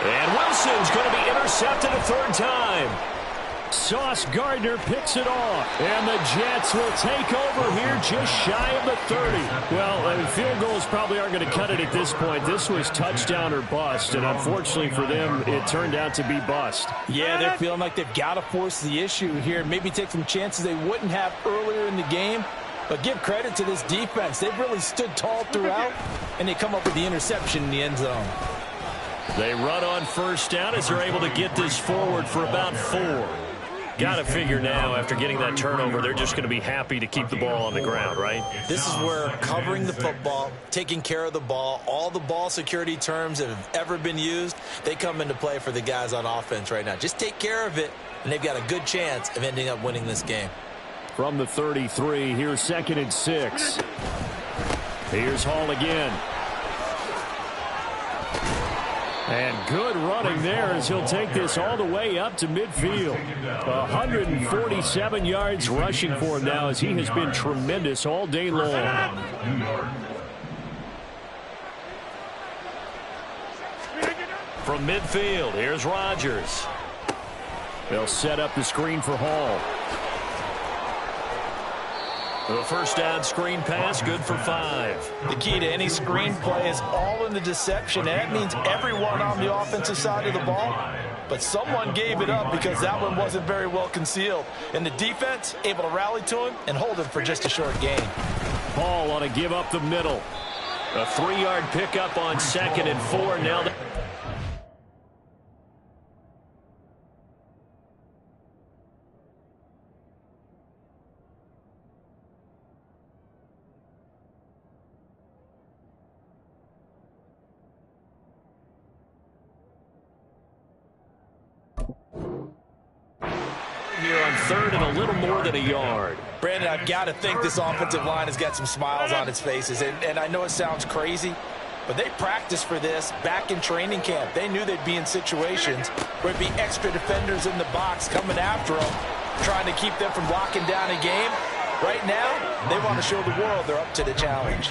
And Wilson's going to be intercepted a 3rd time. Sauce Gardner picks it off. And the Jets will take over here just shy of the 30. Well, field goals probably aren't going to cut it at this point. This was touchdown or bust, and unfortunately for them, it turned out to be bust. Yeah, they're feeling like they've got to force the issue here. Maybe take some chances they wouldn't have earlier in the game. But give credit to this defense. They've really stood tall throughout, and they come up with the interception in the end zone. They run on 1st down as they're able to get this forward for about 4. Got to figure now, after getting that turnover, they're just going to be happy to keep the ball on the ground, right? This is where covering the football, taking care of the ball, all the ball security terms that have ever been used, they come into play for the guys on offense right now. Just take care of it, and they've got a good chance of ending up winning this game. From the 33, here's 2nd and 6. Here's Hall again. And good running there as he'll take this all the way up to midfield. 147 yards rushing for him now as he has been tremendous all day long. From midfield, here's Rodgers. They'll set up the screen for Hall. The 1st down screen pass, good for 5. The key to any screen play is all in the deception, and that means everyone on the offensive side of the ball. But someone gave it up because that one wasn't very well concealed. And the defense able to rally to him and hold him for just a short gain. Ball on a give up the middle. A 3-yard pickup on 2nd and 4. Now here on 3rd and a little more than a yard. Brandon, I've got to think this offensive line has got some smiles on its faces. And I know it sounds crazy, but they practiced for this back in training camp. They knew they'd be in situations where it'd be extra defenders in the box coming after them, trying to keep them from locking down a game. Right now, they want to show the world they're up to the challenge.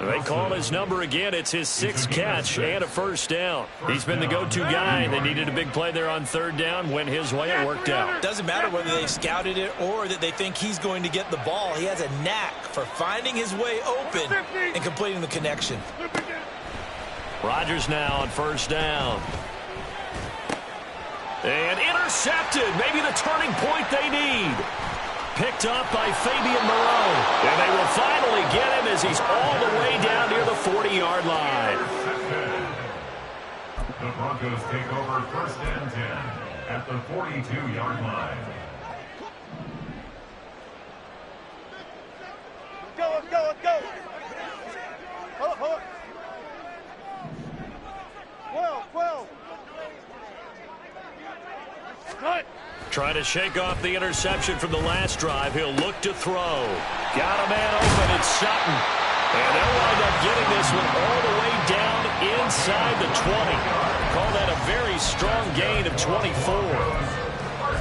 They call his number again. It's his 6th catch and a first down. He's been the go-to guy. They needed a big play there on 3rd down. Went his way. It worked out. Doesn't matter whether they've scouted it or that they think he's going to get the ball. He has a knack for finding his way open and completing the connection. Rodgers now on 1st down. And intercepted. Maybe the turning point they need. Picked up by Fabian Moreau. And they will finally get him as he's all the way down near the 40-yard line. The Broncos take over 1st and 10 at the 42-yard line. Let's go, let's go. Hold up. 12. Cut. Trying to shake off the interception from the last drive. He'll look to throw. Got a man open. It's Sutton. And they'll wind up getting this one all the way down inside the 20. Call that a very strong gain of 24.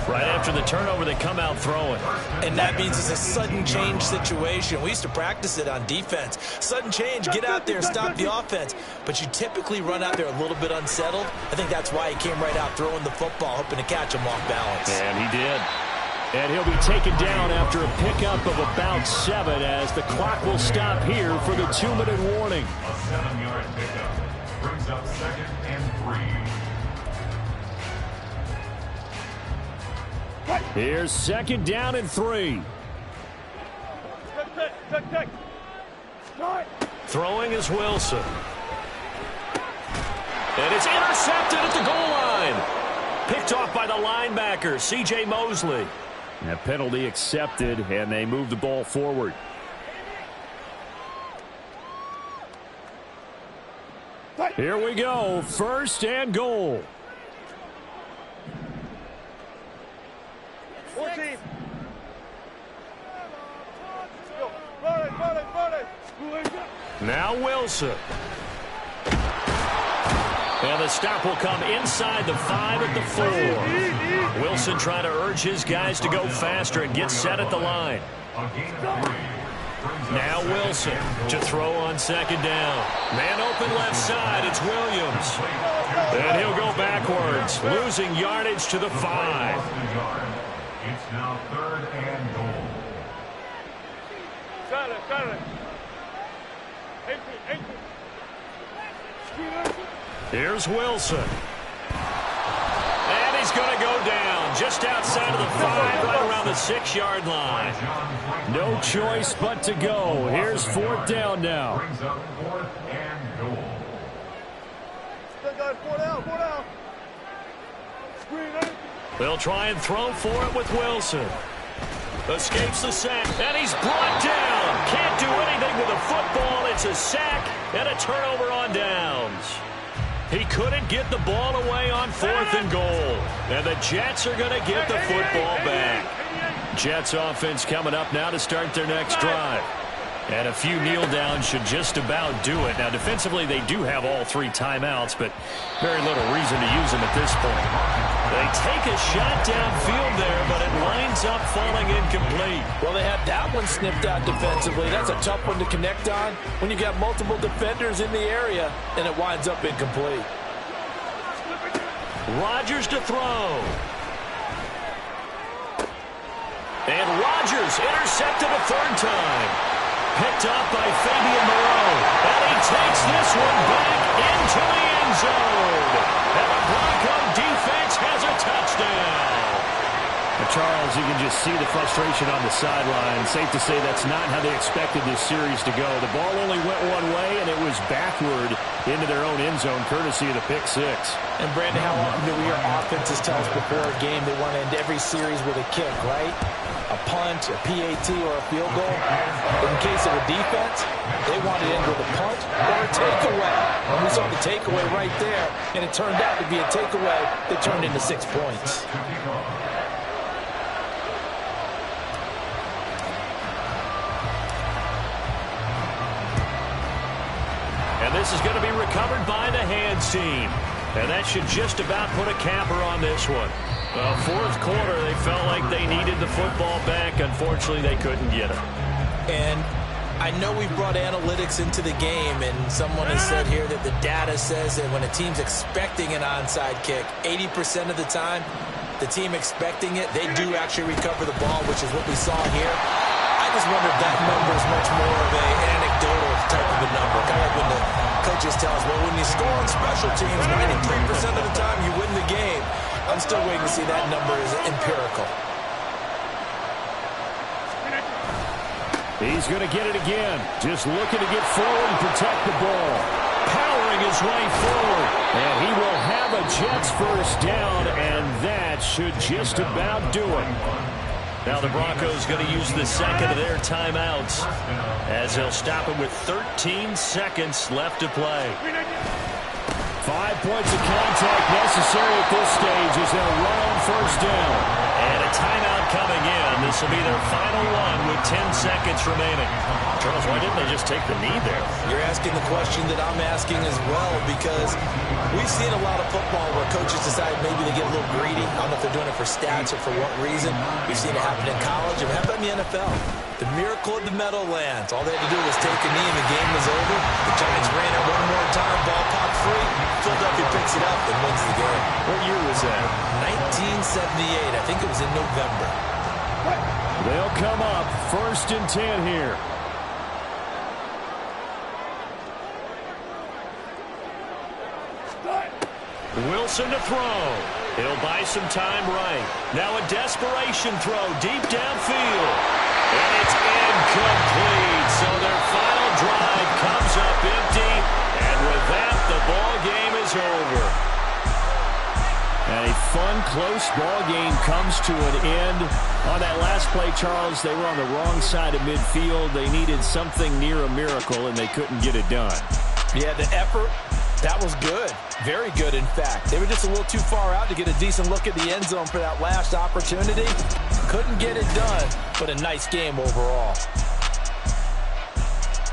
Right after the turnover, they come out throwing. And that means it's a sudden change situation. We used to practice it on defense. Sudden change, get out there, stop the offense. But you typically run out there a little bit unsettled. I think that's why he came right out throwing the football, hoping to catch him off balance. And he did. And he'll be taken down after a pickup of about 7 as the clock will stop here for the 2-minute warning. A 7-yard pickup brings up 2nd and 3. Here's 2nd down and 3. Tick. Throwing is Wilson. And it's intercepted at the goal line. Picked off by the linebacker, C.J. Mosley. That penalty accepted, and they move the ball forward. Here we go. 1st and goal. 14. Now Wilson. And the stop will come inside the 5 at the 4. Wilson trying to urge his guys to go faster and get set at the line. Now Wilson to throw on 2nd down. Man open left side. It's Williams. And he'll go backwards, losing yardage to the 5. It's now 3rd and goal. Silent. 18. Here's Wilson. And he's going to go down just outside of the 5, right around the 6-yard line. No choice but to go. Here's 4th down now. Brings up 4th and goal. Still got 4 down. Screen. They'll try and throw for it with Wilson. Escapes the sack, and he's brought down. Can't do anything with the football. It's a sack and a turnover on downs. He couldn't get the ball away on 4th and goal. And the Jets are going to get the football back. Jets offense coming up now to start their next drive. And a few kneel downs should just about do it. Now, defensively, they do have all 3 timeouts, but very little reason to use them at this point. They take a shot downfield there, but it lines up falling incomplete. Well, they had that one snipped out defensively. That's a tough one to connect on when you got multiple defenders in the area, and it winds up incomplete. Rodgers to throw. And Rodgers intercepted a 3rd time. Picked up by Fabian Moreau. And he takes this one back into the end zone. And the Bronco defense has a touchdown. Charles, you can just see the frustration on the sideline. Safe to say that's not how they expected this series to go. The ball only went one way, and it was backward into their own end zone, courtesy of the pick 6. And, Brandon, how often do we hear offenses tell us before a game they want to end every series with a kick, right? A punt, a PAT, or a field goal. But in case of a defense, they want to end with a punt or a takeaway. And we saw the takeaway right there, and it turned out to be a takeaway that turned into 6 points. And this is going to be recovered by the hands team. And that should just about put a capper on this one. Well, fourth quarter, they felt like they needed the football back. Unfortunately, they couldn't get it. And I know we've brought analytics into the game, and someone has said here that the data says that when a team's expecting an onside kick, 80% of the time, the team expecting it, they do actually recover the ball, which is what we saw here. I just wonder if that number is much more of an anecdotal type of a number. Kind of like when the coaches tell us, well, when you score on special teams, 93% of the time you win the game. I'm still waiting to see that number is empirical. He's going to get it again. Just looking to get forward and protect the ball. Powering his way forward. And he will have a Jets first down, and that should just about do it. Now the Broncos going to use the second of their timeouts as they'll stop it with 13 seconds left to play. 5 points of contact necessary at this stage as they'll run on first down. And a timeout coming in. This will be their final one with 10 seconds remaining. Charles, why didn't they just take the knee there? You're asking the question that I'm asking as well, because we've seen a lot of football where coaches decide maybe they get a little greedy. I don't know if they're doing it for stats or for what reason. We've seen it happen in college. It happened in the NFL. The miracle of the Meadowlands. All they had to do was take a knee and the game was over. The Giants ran it one more time. Ball popped free. Philadelphia picks it up and wins the game. What year was that? 1978. I think it was in November. They'll come up 1st and 10 here. Wilson to throw. He'll buy some time right. Now a desperation throw deep downfield. And it's incomplete. So their final drive comes up empty. And with that, the ball game is over. And a fun, close ball game comes to an end. On that last play, Charles, they were on the wrong side of midfield. They needed something near a miracle, and they couldn't get it done. Yeah, the effort, that was good. Very good, in fact. They were just a little too far out to get a decent look at the end zone for that last opportunity. Couldn't get it done, but a nice game overall.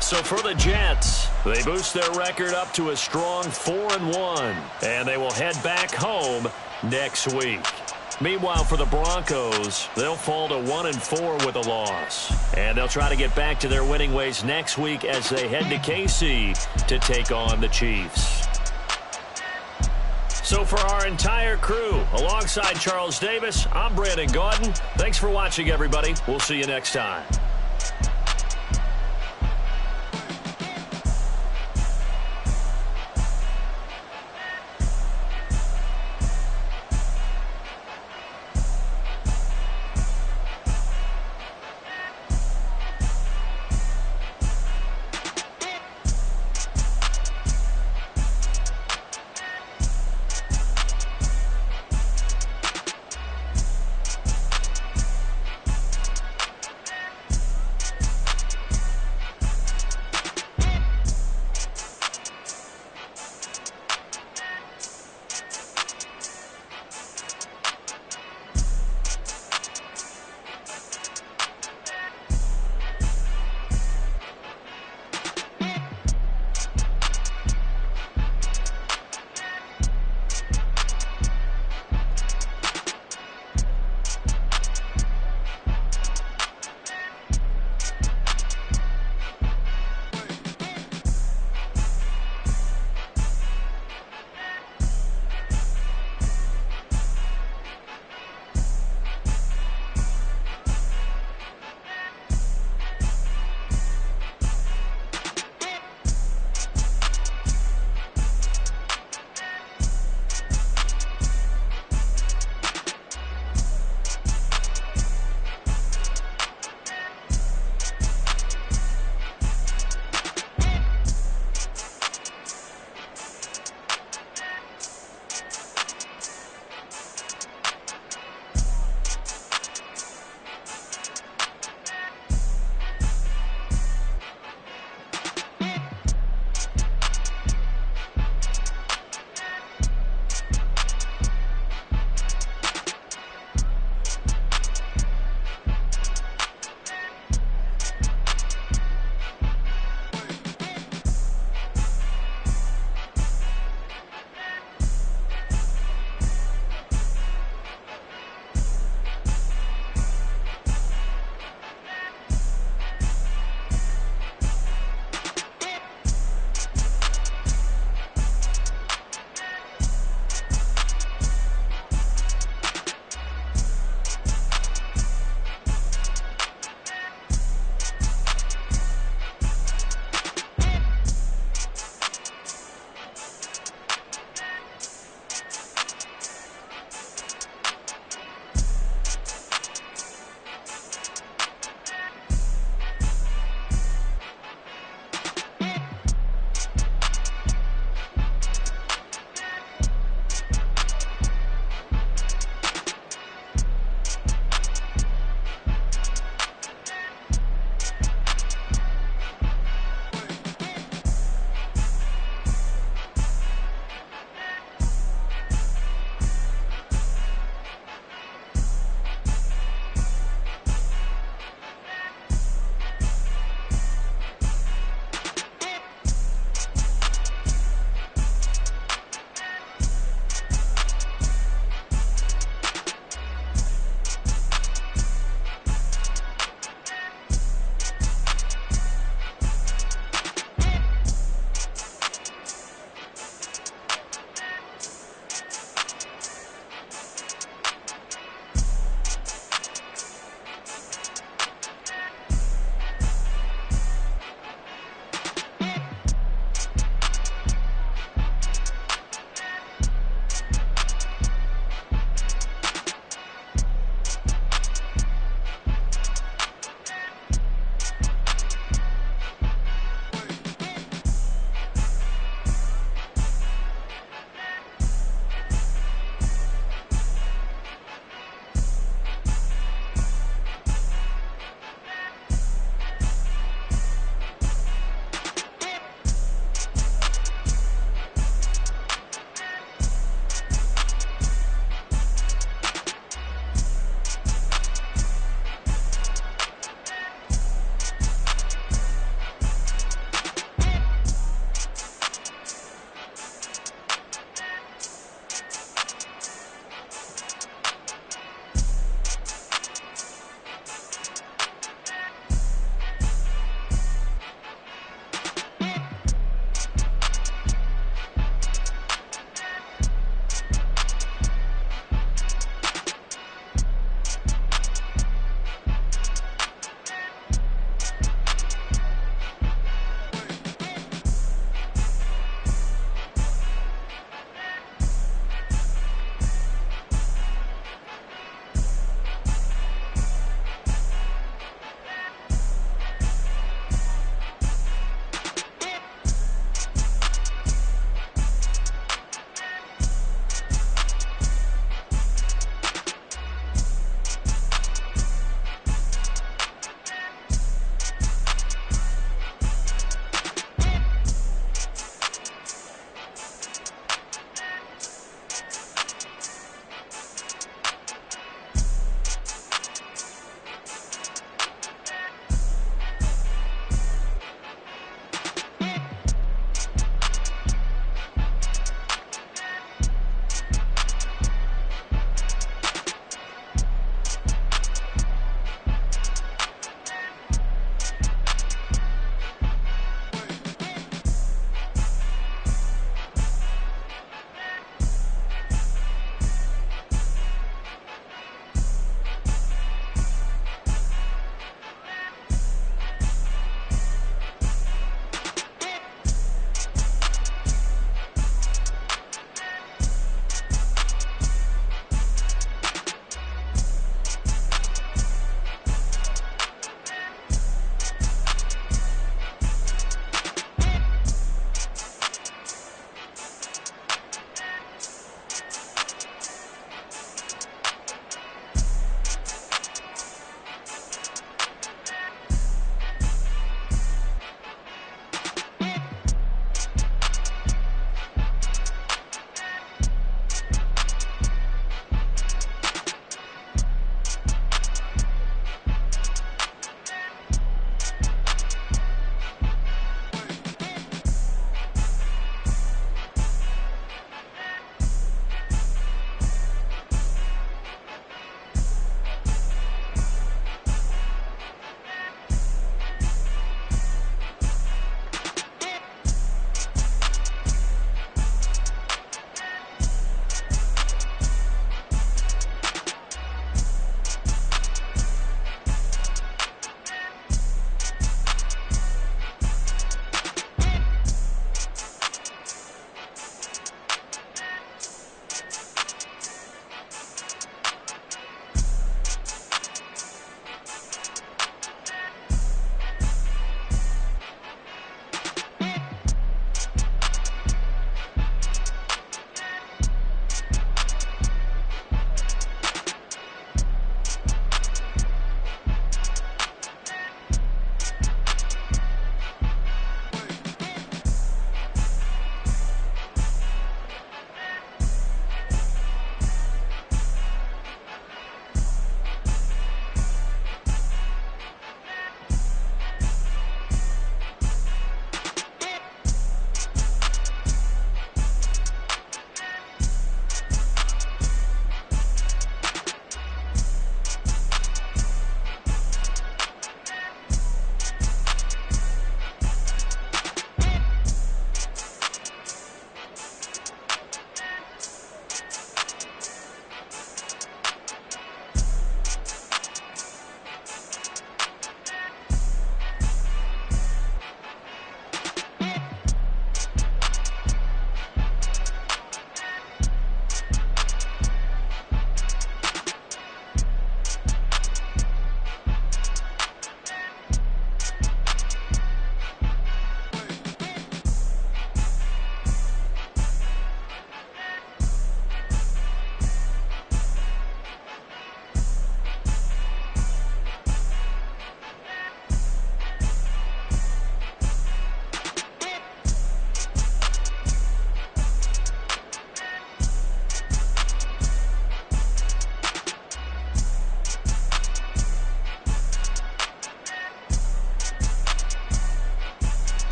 So for the Jets, they boost their record up to a strong 4-1, and they will head back home next week. Meanwhile, for the Broncos, they'll fall to 1-4 with a loss. And they'll try to get back to their winning ways next week as they head to KC to take on the Chiefs. So for our entire crew, alongside Charles Davis, I'm Brandon Gaudin. Thanks for watching, everybody. We'll see you next time.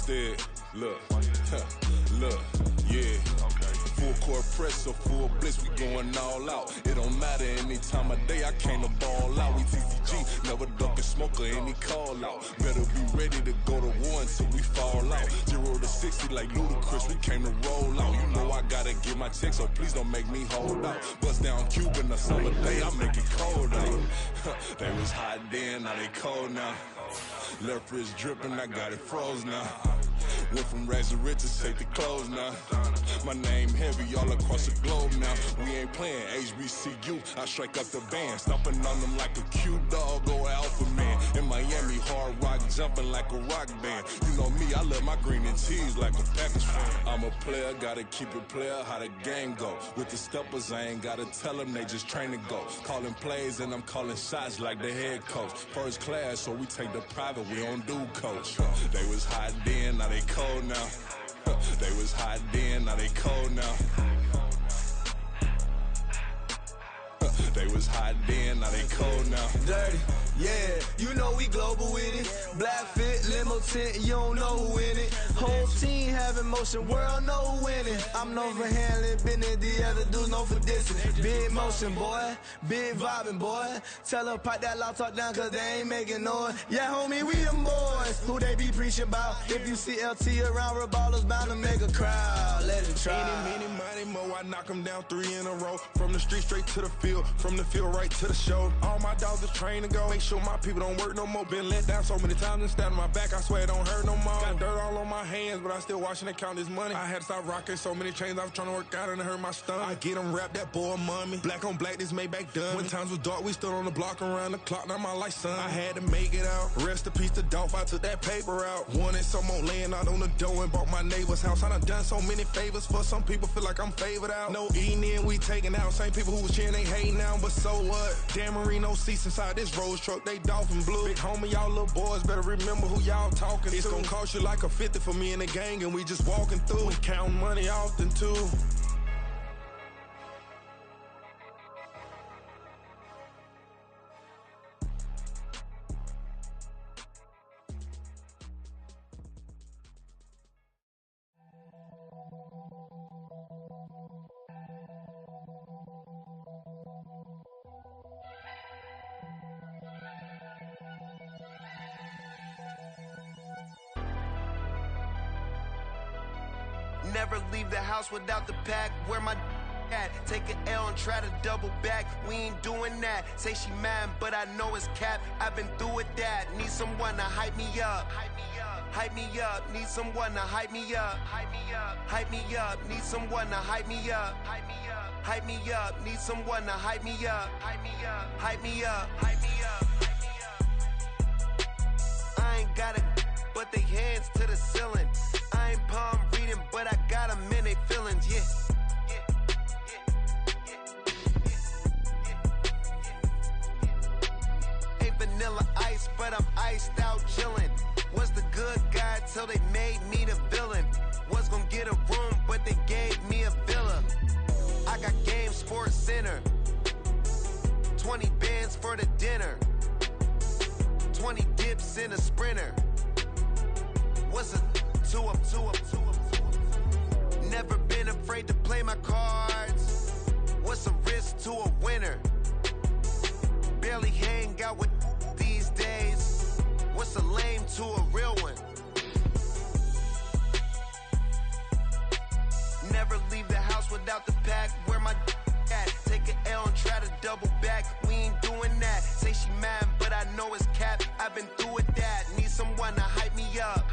Instead, look, look, yeah. Full court press or full blitz, we going all out. It don't matter any time of day, I came to ball out. We TCG, never duck a smoker, any call out. Better be ready to go to war until we fall out. 0 to 60 like Ludacris, we came to roll out. You know I gotta get my check, so please don't make me hold out. Bust down Cuban a summer day, I make it cold out. They was hot then, now they cold now. Left wrist dripping, I got it froze now. Went from rags to riches, take the clothes now. My name heavy all across the globe now. We ain't playing HBCU, I strike up the band. Stomping on them like a cute dog or alpha man. In Miami, hard rock jumping like a rock band. You know me, I love my green and cheese like a Packers fan. I'm a player, gotta keep it player, how the game go. With the steppers, I ain't gotta tell them, they just train to go. Calling plays and I'm calling shots like the head coach. First class, so we take the private, we don't do coach. They was hot then, now they cold now. They was hot then, now they cold now. They was hot then, now they cold now. Dirty, yeah, you know we global with it. Black fit, limo tint, you don't know who in it. Whole team having motion, world know who winning. I'm known for handling business, the other dudes known for dissing. Big motion, boy, big vibing, boy. Tell her pipe that loud talk down, cause they ain't making noise. Yeah, homie, we them boys, who they be preaching about. If you see LT around, Reballo's bound to make a crowd. Let it try. Any, money, mo, I knock them down 3 in a row. From the street straight to the field, from the field right to the show. All my dogs are trained to go. Make sure my people don't work no more. Been let down so many times and stabbed on my back, I swear it don't hurt no more. Got dirt all on my hands, but I still watching and count this money. I had to stop rocking so many chains, I was trying to work out and it hurt my stomach. I get them wrapped, that boy mommy. Black on black, this Maybach done. When times was dark, we stood on the block around the clock, now my life son. I had to make it out. Rest in peace to Dolph, I took that paper out. Wanted some more laying out on the dough and bought my neighbor's house. I done so many favors for some people, feel like I'm favored out. No eating in, we taking out. Same people who was cheering, they hating now, but so what? Dan Marino seats inside this Rolls truck, they Dolphin blue. Big homie, y'all little boys better remember who y'all talking to. It's gonna cost you like a 50 for me and the gang, and we just walking through. We counting money often too. Never leave the house without the pack. Where my at? Take an L and try to double back. We ain't doing that. Say she mad, but I know it's cap. I've been through with that. Need someone to hype me up. Hype me up. Need someone to hype me up. Hype me up. Need someone to hype me up. Hype me up. Need someone to hype me up. Hype me up. I ain't got it, but they hands to the ceiling. I ain't palm reading, but I got them in they feelings, yeah. Ain't vanilla ice, but I'm iced out chillin'. Was the good guy till they made me the villain. Was gonna get a room, but they gave me a villa. I got Game Sports Center. 20 bands for the dinner. 20 dips in a Sprinter. What's a two up. Never been afraid to play my cards. What's a risk to a winner? Barely hang out with these days. What's a lame to a real one? Never leave the house without the pack. Where my at? Take an L and try to double back. We ain't doing that. Say she mad, but I know it's cap. I've been through with that. Need someone to hype me up.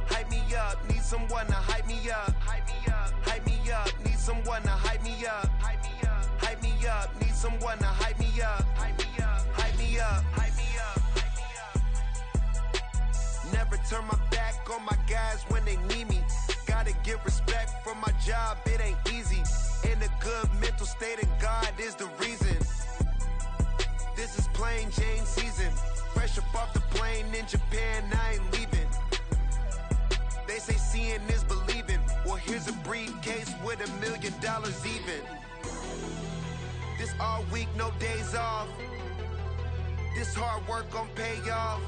Hype me up. Need someone to hype me up. Hype me up. Need someone to hype me up. Hype me up. Need someone to hype me up. Hype me up. Never turn my back on my guys when they need me. Gotta give respect for my job, it ain't easy. In a good mental state, and God is the reason. This is plain Jane season. Fresh up off the plane in Japan, I ain't leaving. They say seeing is believing. Well, here's a briefcase with $1 million even. This all week, no days off. This hard work gon' pay off.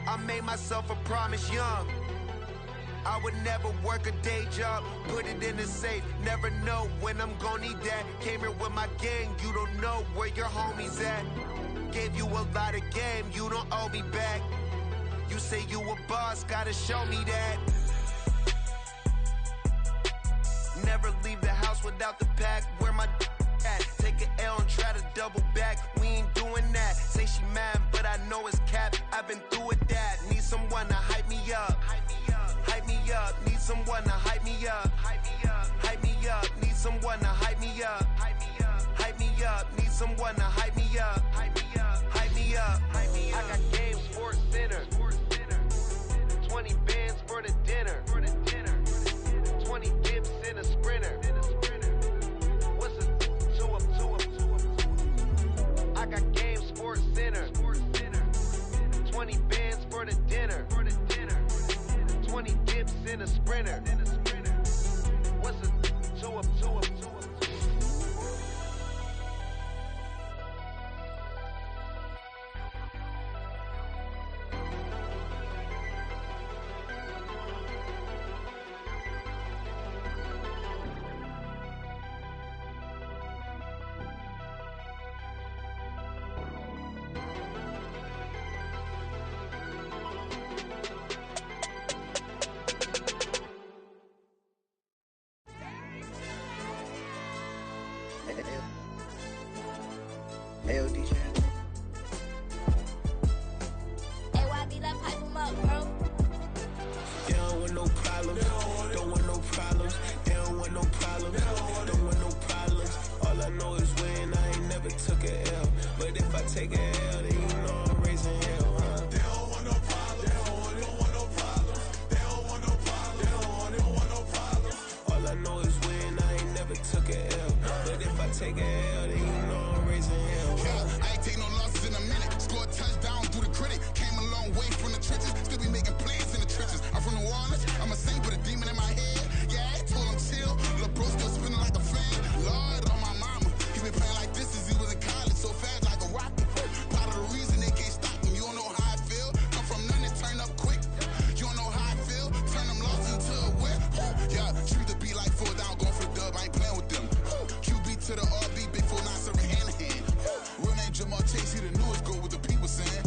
I made myself a promise young. I would never work a day job, put it in the safe. Never know when I'm gonna need that. Came here with my gang, you don't know where your homies at. Gave you a lot of game, you don't owe me back. You say you a boss, gotta show me that. Never leave the house without the pack. Where my at? Take an L and try to double back. We ain't doing that. Say she mad, but I know it's cap. I've been through with that. Need someone to hype me up. Hype me up. Need someone to hype me up. Hype me up. Need someone to hype me up. Hype me up. Need someone to hype me up. Hype me up. I got game, Sports Center. 20 bands for the dinner. 20 dips in a sprinter. What's a 2 up? I got game, Sports Center. 20 bands for the dinner. 20 dips in a sprinter. What's a 2 up? Hey, DJ. Hey, YB, let's pipe him up, bro. They don't want no problems. Don't want no problems. They don't want no problems. Don't want no problems. All I know is when I ain't never took a L. But if I take a L, then you know I'm raising hell, huh? They don't want no problems. They don't want no problems. They don't want no problems. They don't want no problems. All I know is when I ain't never took a L. But if I take a L, then you know I'm raising hell. Yeah, I ain't take no losses in a minute. Score a touchdown through the critic. Came a long way from the trenches. Still be making plays in the trenches. I'm from New Orleans. I'm a saint with a demon in my head. Yeah, I told him chill. Lil' bro still spinning like a fan. Lord on my mama. He been playing like this since he was in college. So fast like a rocket. Part of the reason they can't stop him. You don't know how I feel. Come from nothing, turn up quick. You don't know how I feel. Turn them losses into a whip. Yeah, treat the beat like 4 down. Going for the dub. I ain't playing with them. QB to the RB. Big 4 not serving hand to hand. Real name Jamal Chase. He the newest goal with the people saying.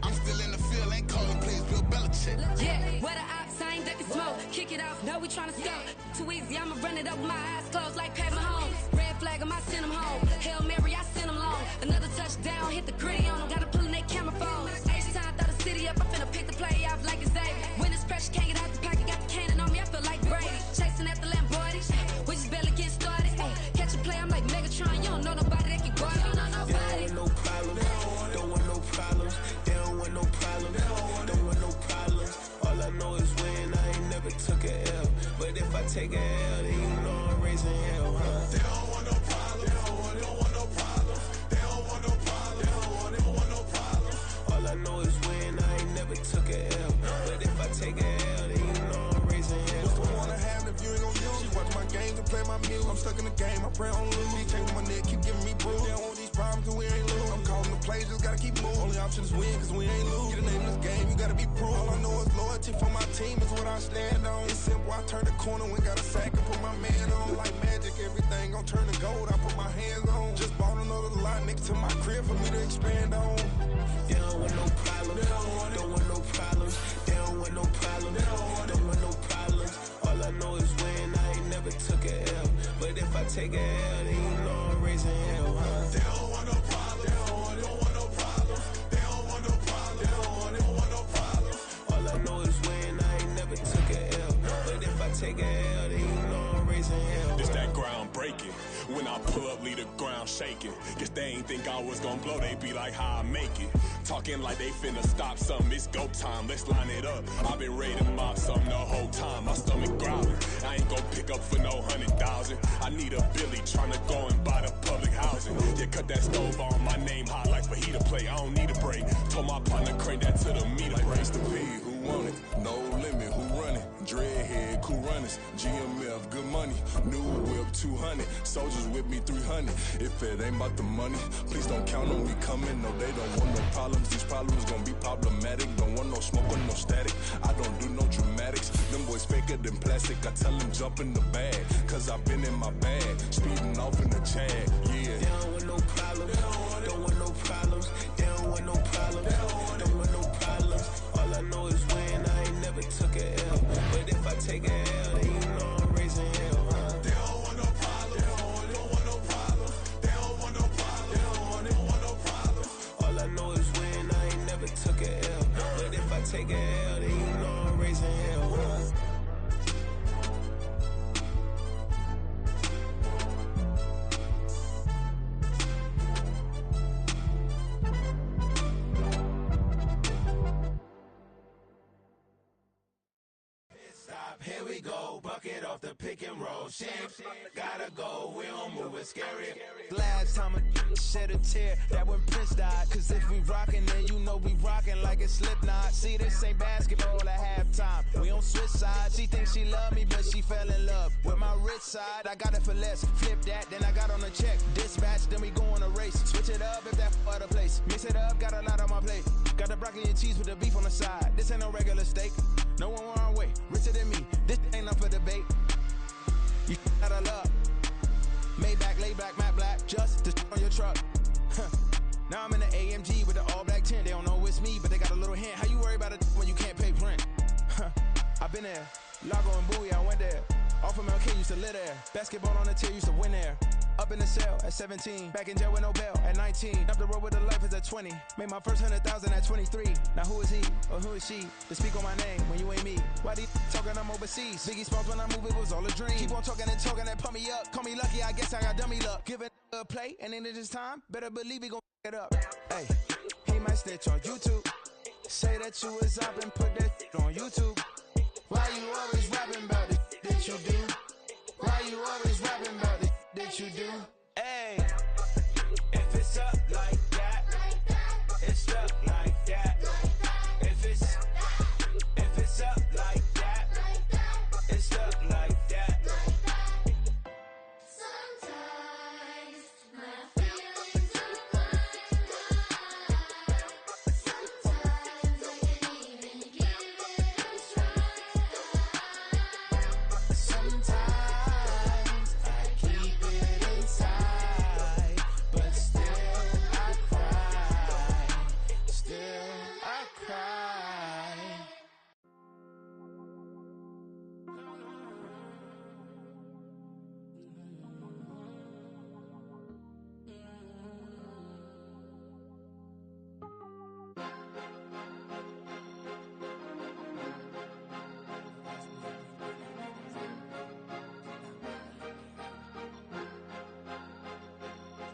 I'm still in the field. Ain't calling plays Bill Belichick. Yeah, where the ops ain't that can smoke. Kick it off. No, we tryna scout. Too easy. I'ma run it up with my eyes closed like Pat Mahomes. Red flag him, I send him home. Hail Mary, I send him long. Another touchdown. Hit the gritty on him. Gotta pull in that camera phone. H-time, throw the city up. I finna pick the play off like it's Xavier. When this pressure can't get out the pocket. Got the cannon on me. I feel like Brady. Chasing at the Lamborghini. We just barely get started. Catch a play. I'm like Megatron. You don't know nobody that can guard me. You don't know nobody. No problems. Don't want no problems. They don't want no problems. Don't want no problems. All I know is when I ain't never took a L. But if I take a L, then you know I'm raising hell, huh? They don't want no problems. They don't want no problems. They don't want no problems. They don't want no problems. All I know is when I ain't never took a L. But if I take a L, then you know I'm raising hell. What's the point of having if you ain't gon' use? She watch my games and play my music. I'm stuck in the game, I pray on lose. These chains on my neck keep giving me bruise. They don't want these problems cause we ain't lose. I'm calling the plays, just gotta keep moving. Only option is win cause we ain't lose. Get a name in this game, you gotta be proof. All I know is loyalty for my team is what I stand on. It's simple, I turn the corner when got a sack and put my man on. Like magic, everything gon' turn to gold, I put my hands on. Just bought another lot next to my crib for me to expand on. They don't want no problems. Don't want no problems. They don't want no problems. Don't want no problems. All I know is when I ain't never took a L. But if I take a L, then you know I'm raising hell, huh? They don't want no problems. They don't want no problems. They don't want no problems. They don't want no problems. All I know is when I ain't never took a L. But if I take a L, then you know I'm raising hell. It's that ground breaking. When I pull up, leave the ground shaking. Guess they ain't think I was gonna blow, they be like, how I make it. Talking like they finna stop something, it's go time, let's line it up. I've been ready to mop something the whole time, my stomach growling. I ain't gon' pick up for no 100,000. I need a Billy tryna go and buy the public housing. Yeah, cut that stove on, my name hot like fajita plate. I don't need a break. Told my partner crank that to the meter. Like race to be, who want it? No limit, who run it? Dreadhead, cool runners, GMF, good money. money. New whip 200, soldiers with me 300. If it ain't about the money, please don't count on me coming. No, they don't want no problems. These problems gonna be problematic. Don't want no smoke or no static. I don't do no dramatics. Them boys faker than plastic. I tell them jump in the bag, cause I've been in my bag. Speeding off in the Jag, yeah. They don't want no problems. Don't want no problems. They don't want no problems. Don't want no problems. All I know is when I ain't never took a L. But if I take a L, then you know I'm raising hell, huh? They don't want no problems. They don't want no problems. They don't want no problems. They don't want no problems. All I know is when I ain't never took a L. But if I take a L, then you know I'm raising hell, huh? Here we go, bucket off the pick and roll. Shit, gotta go, we don't move it scary. Last time a shed a tear, that when Prince died. Cause if we rockin', then you know we rockin' like a Slipknot. See, this ain't basketball at halftime. We don't switch sides. She thinks she love me, but she fell in love with my rich side. I got it for less. Flip that, then I got on a check. Dispatch, then we go on a race. Switch it up if that other place. Mix it up, got a lot on my plate. Got the broccoli and cheese with the beef on the side. This ain't no regular steak. No one wrong way, richer than me. This ain't up for debate. You out of luck. Maybach, lay back, matte black, just to on your truck. Now I'm in the AMG with the all black tint. They don't know it's me, but they got a little hint. How you worry about it when you can't pay rent? I've been there. Lago and Bowie, I went there. Off of MLK, used to live there. Basketball on the tier, used to win there. Up in the cell at 17. Back in jail with no bail at 19. Up the road with the life is at 20. Made my first 100,000 at 23. Now who is he or who is she to speak on my name when you ain't me? Why these talking I'm overseas? Biggie Smalls when I move it was all a dream. Keep on talking and pump me up. Call me lucky, I guess I got dummy luck. Give it a play and then this time, better believe he gon' it up. Hey, he might snitch on YouTube. Say that you was up and put that on YouTube. Why you always rapping about it that you do? Why you always rapping about it that you do? Hey, if it's up like that, it's up like that. If it's up like that, it's up like that. Sometimes my feelings are blind. Sometimes I can't even give it a try. Sometimes I keep it inside, but still I cry. Still I cry.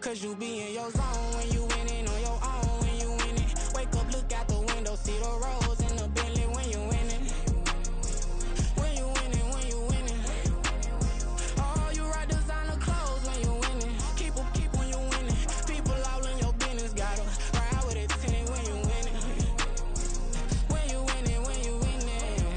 Cause you be in your zone when you winning on your own when you winning. Wake up, look out the window, see the rose in the Bentley when you winning. When you winning, when you winning. Oh, you ride designer clothes when you winning. Keep when you winning. People all in your business, gotta ride with it tinted when you winning. When you winning, when you winning.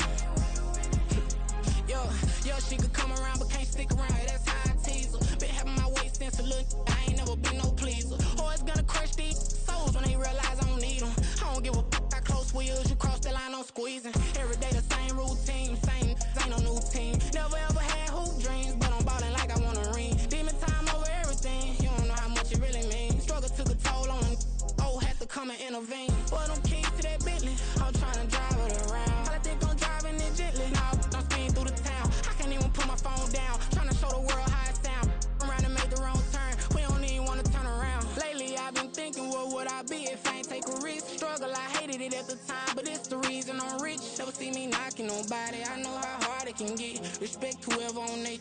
Yo, she could come around but can't stick around. That's how I tease her. Been having my waist since a little. I ain't never been no pleaser. Always gonna crush these souls when they realize I don't need them. I don't give a f***. I close wheels, you cross the line, I'm squeezing. Every day the same routine, same, ain't no new team. Never ever had hoop dreams, but I'm ballin' like I want a ring. Demon time over everything, you don't know how much it really means. Struggle took a toll on them, oh, had to come and intervene. Boy, them keys to that Bentley, I'm tryna drive it around. I think I'm driving it gently, now I'm speeding through the town. I can't even put my phone down, tryna show the world how it sound. Around and make the wrong turn, we don't even wanna turn around. Lately I've been thinking, what would I be if I ain't take a risk? Struggle, I hated it at the time, but it's the reason I'm rich. Never see me knocking nobody, I know how hard it can get. Respect whoever on they,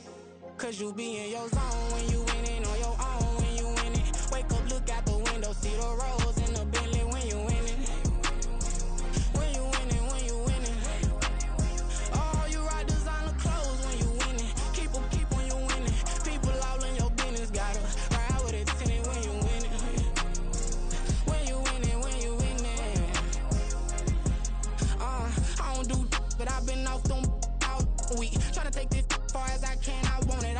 cause you be in your zone when you winning on your own when you winning. Wake up, look out the window, see the rose in the Bentley when you winning. When you winning, when you winning. Oh, you ride designer clothes when you winning. Keep when you winning. People all in your business, gotta ride with it tinted when you winning. When you winning, when you winning. I don't do but I've been off them all week. Tryna take this far as I can, I want it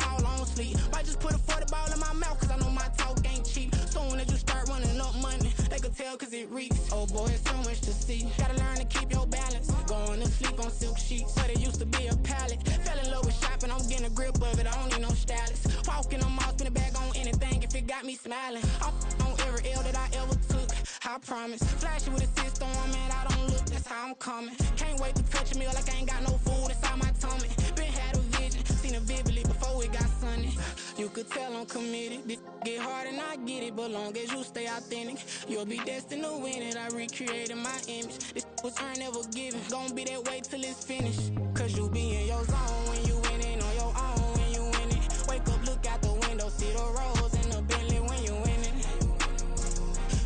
boy, it's so much to see. Gotta learn to keep your balance. Going to sleep on silk sheets. Said it used to be a pallet. Fell in love with shopping, I'm getting a grip of it. I don't need no stylist. Walking them off, spin a bag on anything if it got me smiling. I'm on every L that I ever took, I promise. Flashing with a system, man, I don't look, that's how I'm coming. Can't wait to touch a meal like I ain't got no food inside my tummy. Been had a vision, seen it vividly before it got sunny. You could tell I'm committed. This get hard and I get it, but long as you stay authentic, you'll be destined to win it. I recreated my image. This was earned, never given. Gonna be that way till it's finished. Cause you be in your zone when you winning on your own when you win it. Wake up, look out the window, see the rose in the Bentley when you winning.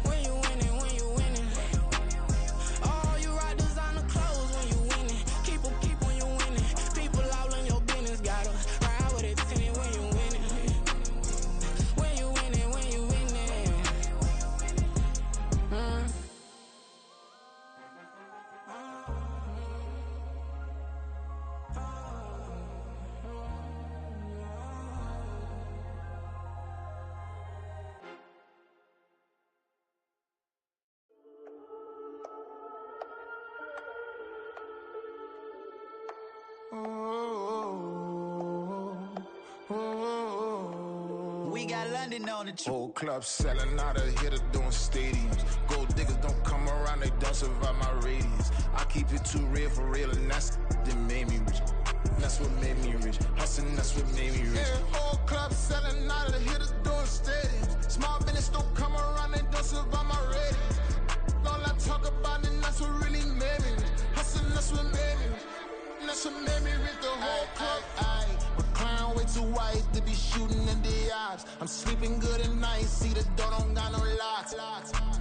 When you winning, when you winning. Oh, you rock designer clothes when you winning. Keep when you winning. People all in your business, gotta ride with it tinted when you winning. When you winning, when you winning. We got London on the trip. Whole club selling out of here to doing stadiums. Gold diggers don't come around, they don't survive my radius. I keep it too real for real, and that's that made me rich. That's what made me rich. Hustling, that's what made me rich. Yeah, whole club selling out of here to doing stadiums. Small business don't come around, they don't survive my radius. All I talk about it, that's what really made me rich. Hustling, that's what made me rich. That's what made me rich. The whole club. McLaren way too white to be shooting in the eyes. I'm sleeping good at night, see the door don't got no locks.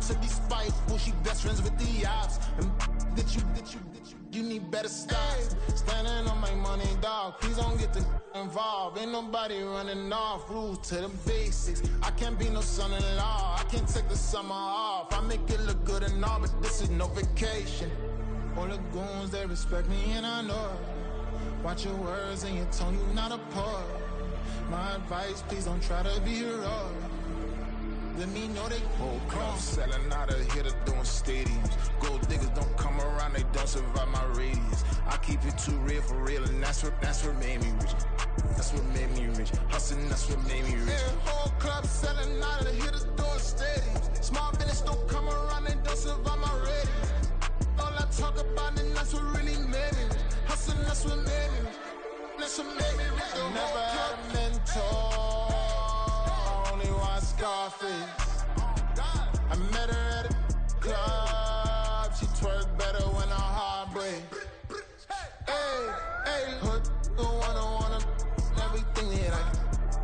To be spiteful, she best friends with the ops. And you need better stops. Standing on my money, dog. Please don't get the involved. Ain't nobody running off. Rules to the basics. I can't be no son-in-law. I can't take the summer off. I make it look good and all, but this is no vacation. All the goons, they respect me and I know it. Watch your words and your tone, you not a poet. My advice, please don't try to be heroic. Let me know they whole club selling out of here to doing stadiums. Gold diggers don't come around, they don't survive my radius. I keep it too real for real, and that's what made me rich. That's what made me rich. Hustling, that's what made me rich. Yeah, whole club selling out of here to doing stadiums. Small business don't come around, they don't survive my radius. All I talk about it, that's what really made me rich. Hustling, that's what made me rich. That's what made me rich. I never had a mentor, only one Scarface. I met her at a club, she twerk better when her heart breaks. Hey, hood, wanna everything that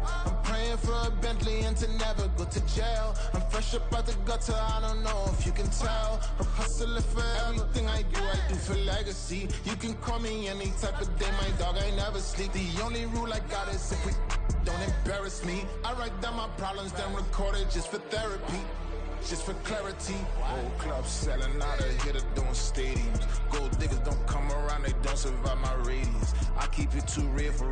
I'm praying for a Bentley and to never go to jail. I'm fresh up out the gutter, I don't know if you can tell. I'm hustling for everything I do for legacy. You can call me any type of day, my dog, I never sleep. The only rule I got is if we don't embarrass me. I write down my problems, then record it just for therapy. Just for clarity. Whole club selling out of here to doing stadiums. Gold diggers don't come around, they don't survive my radius. I keep it too real for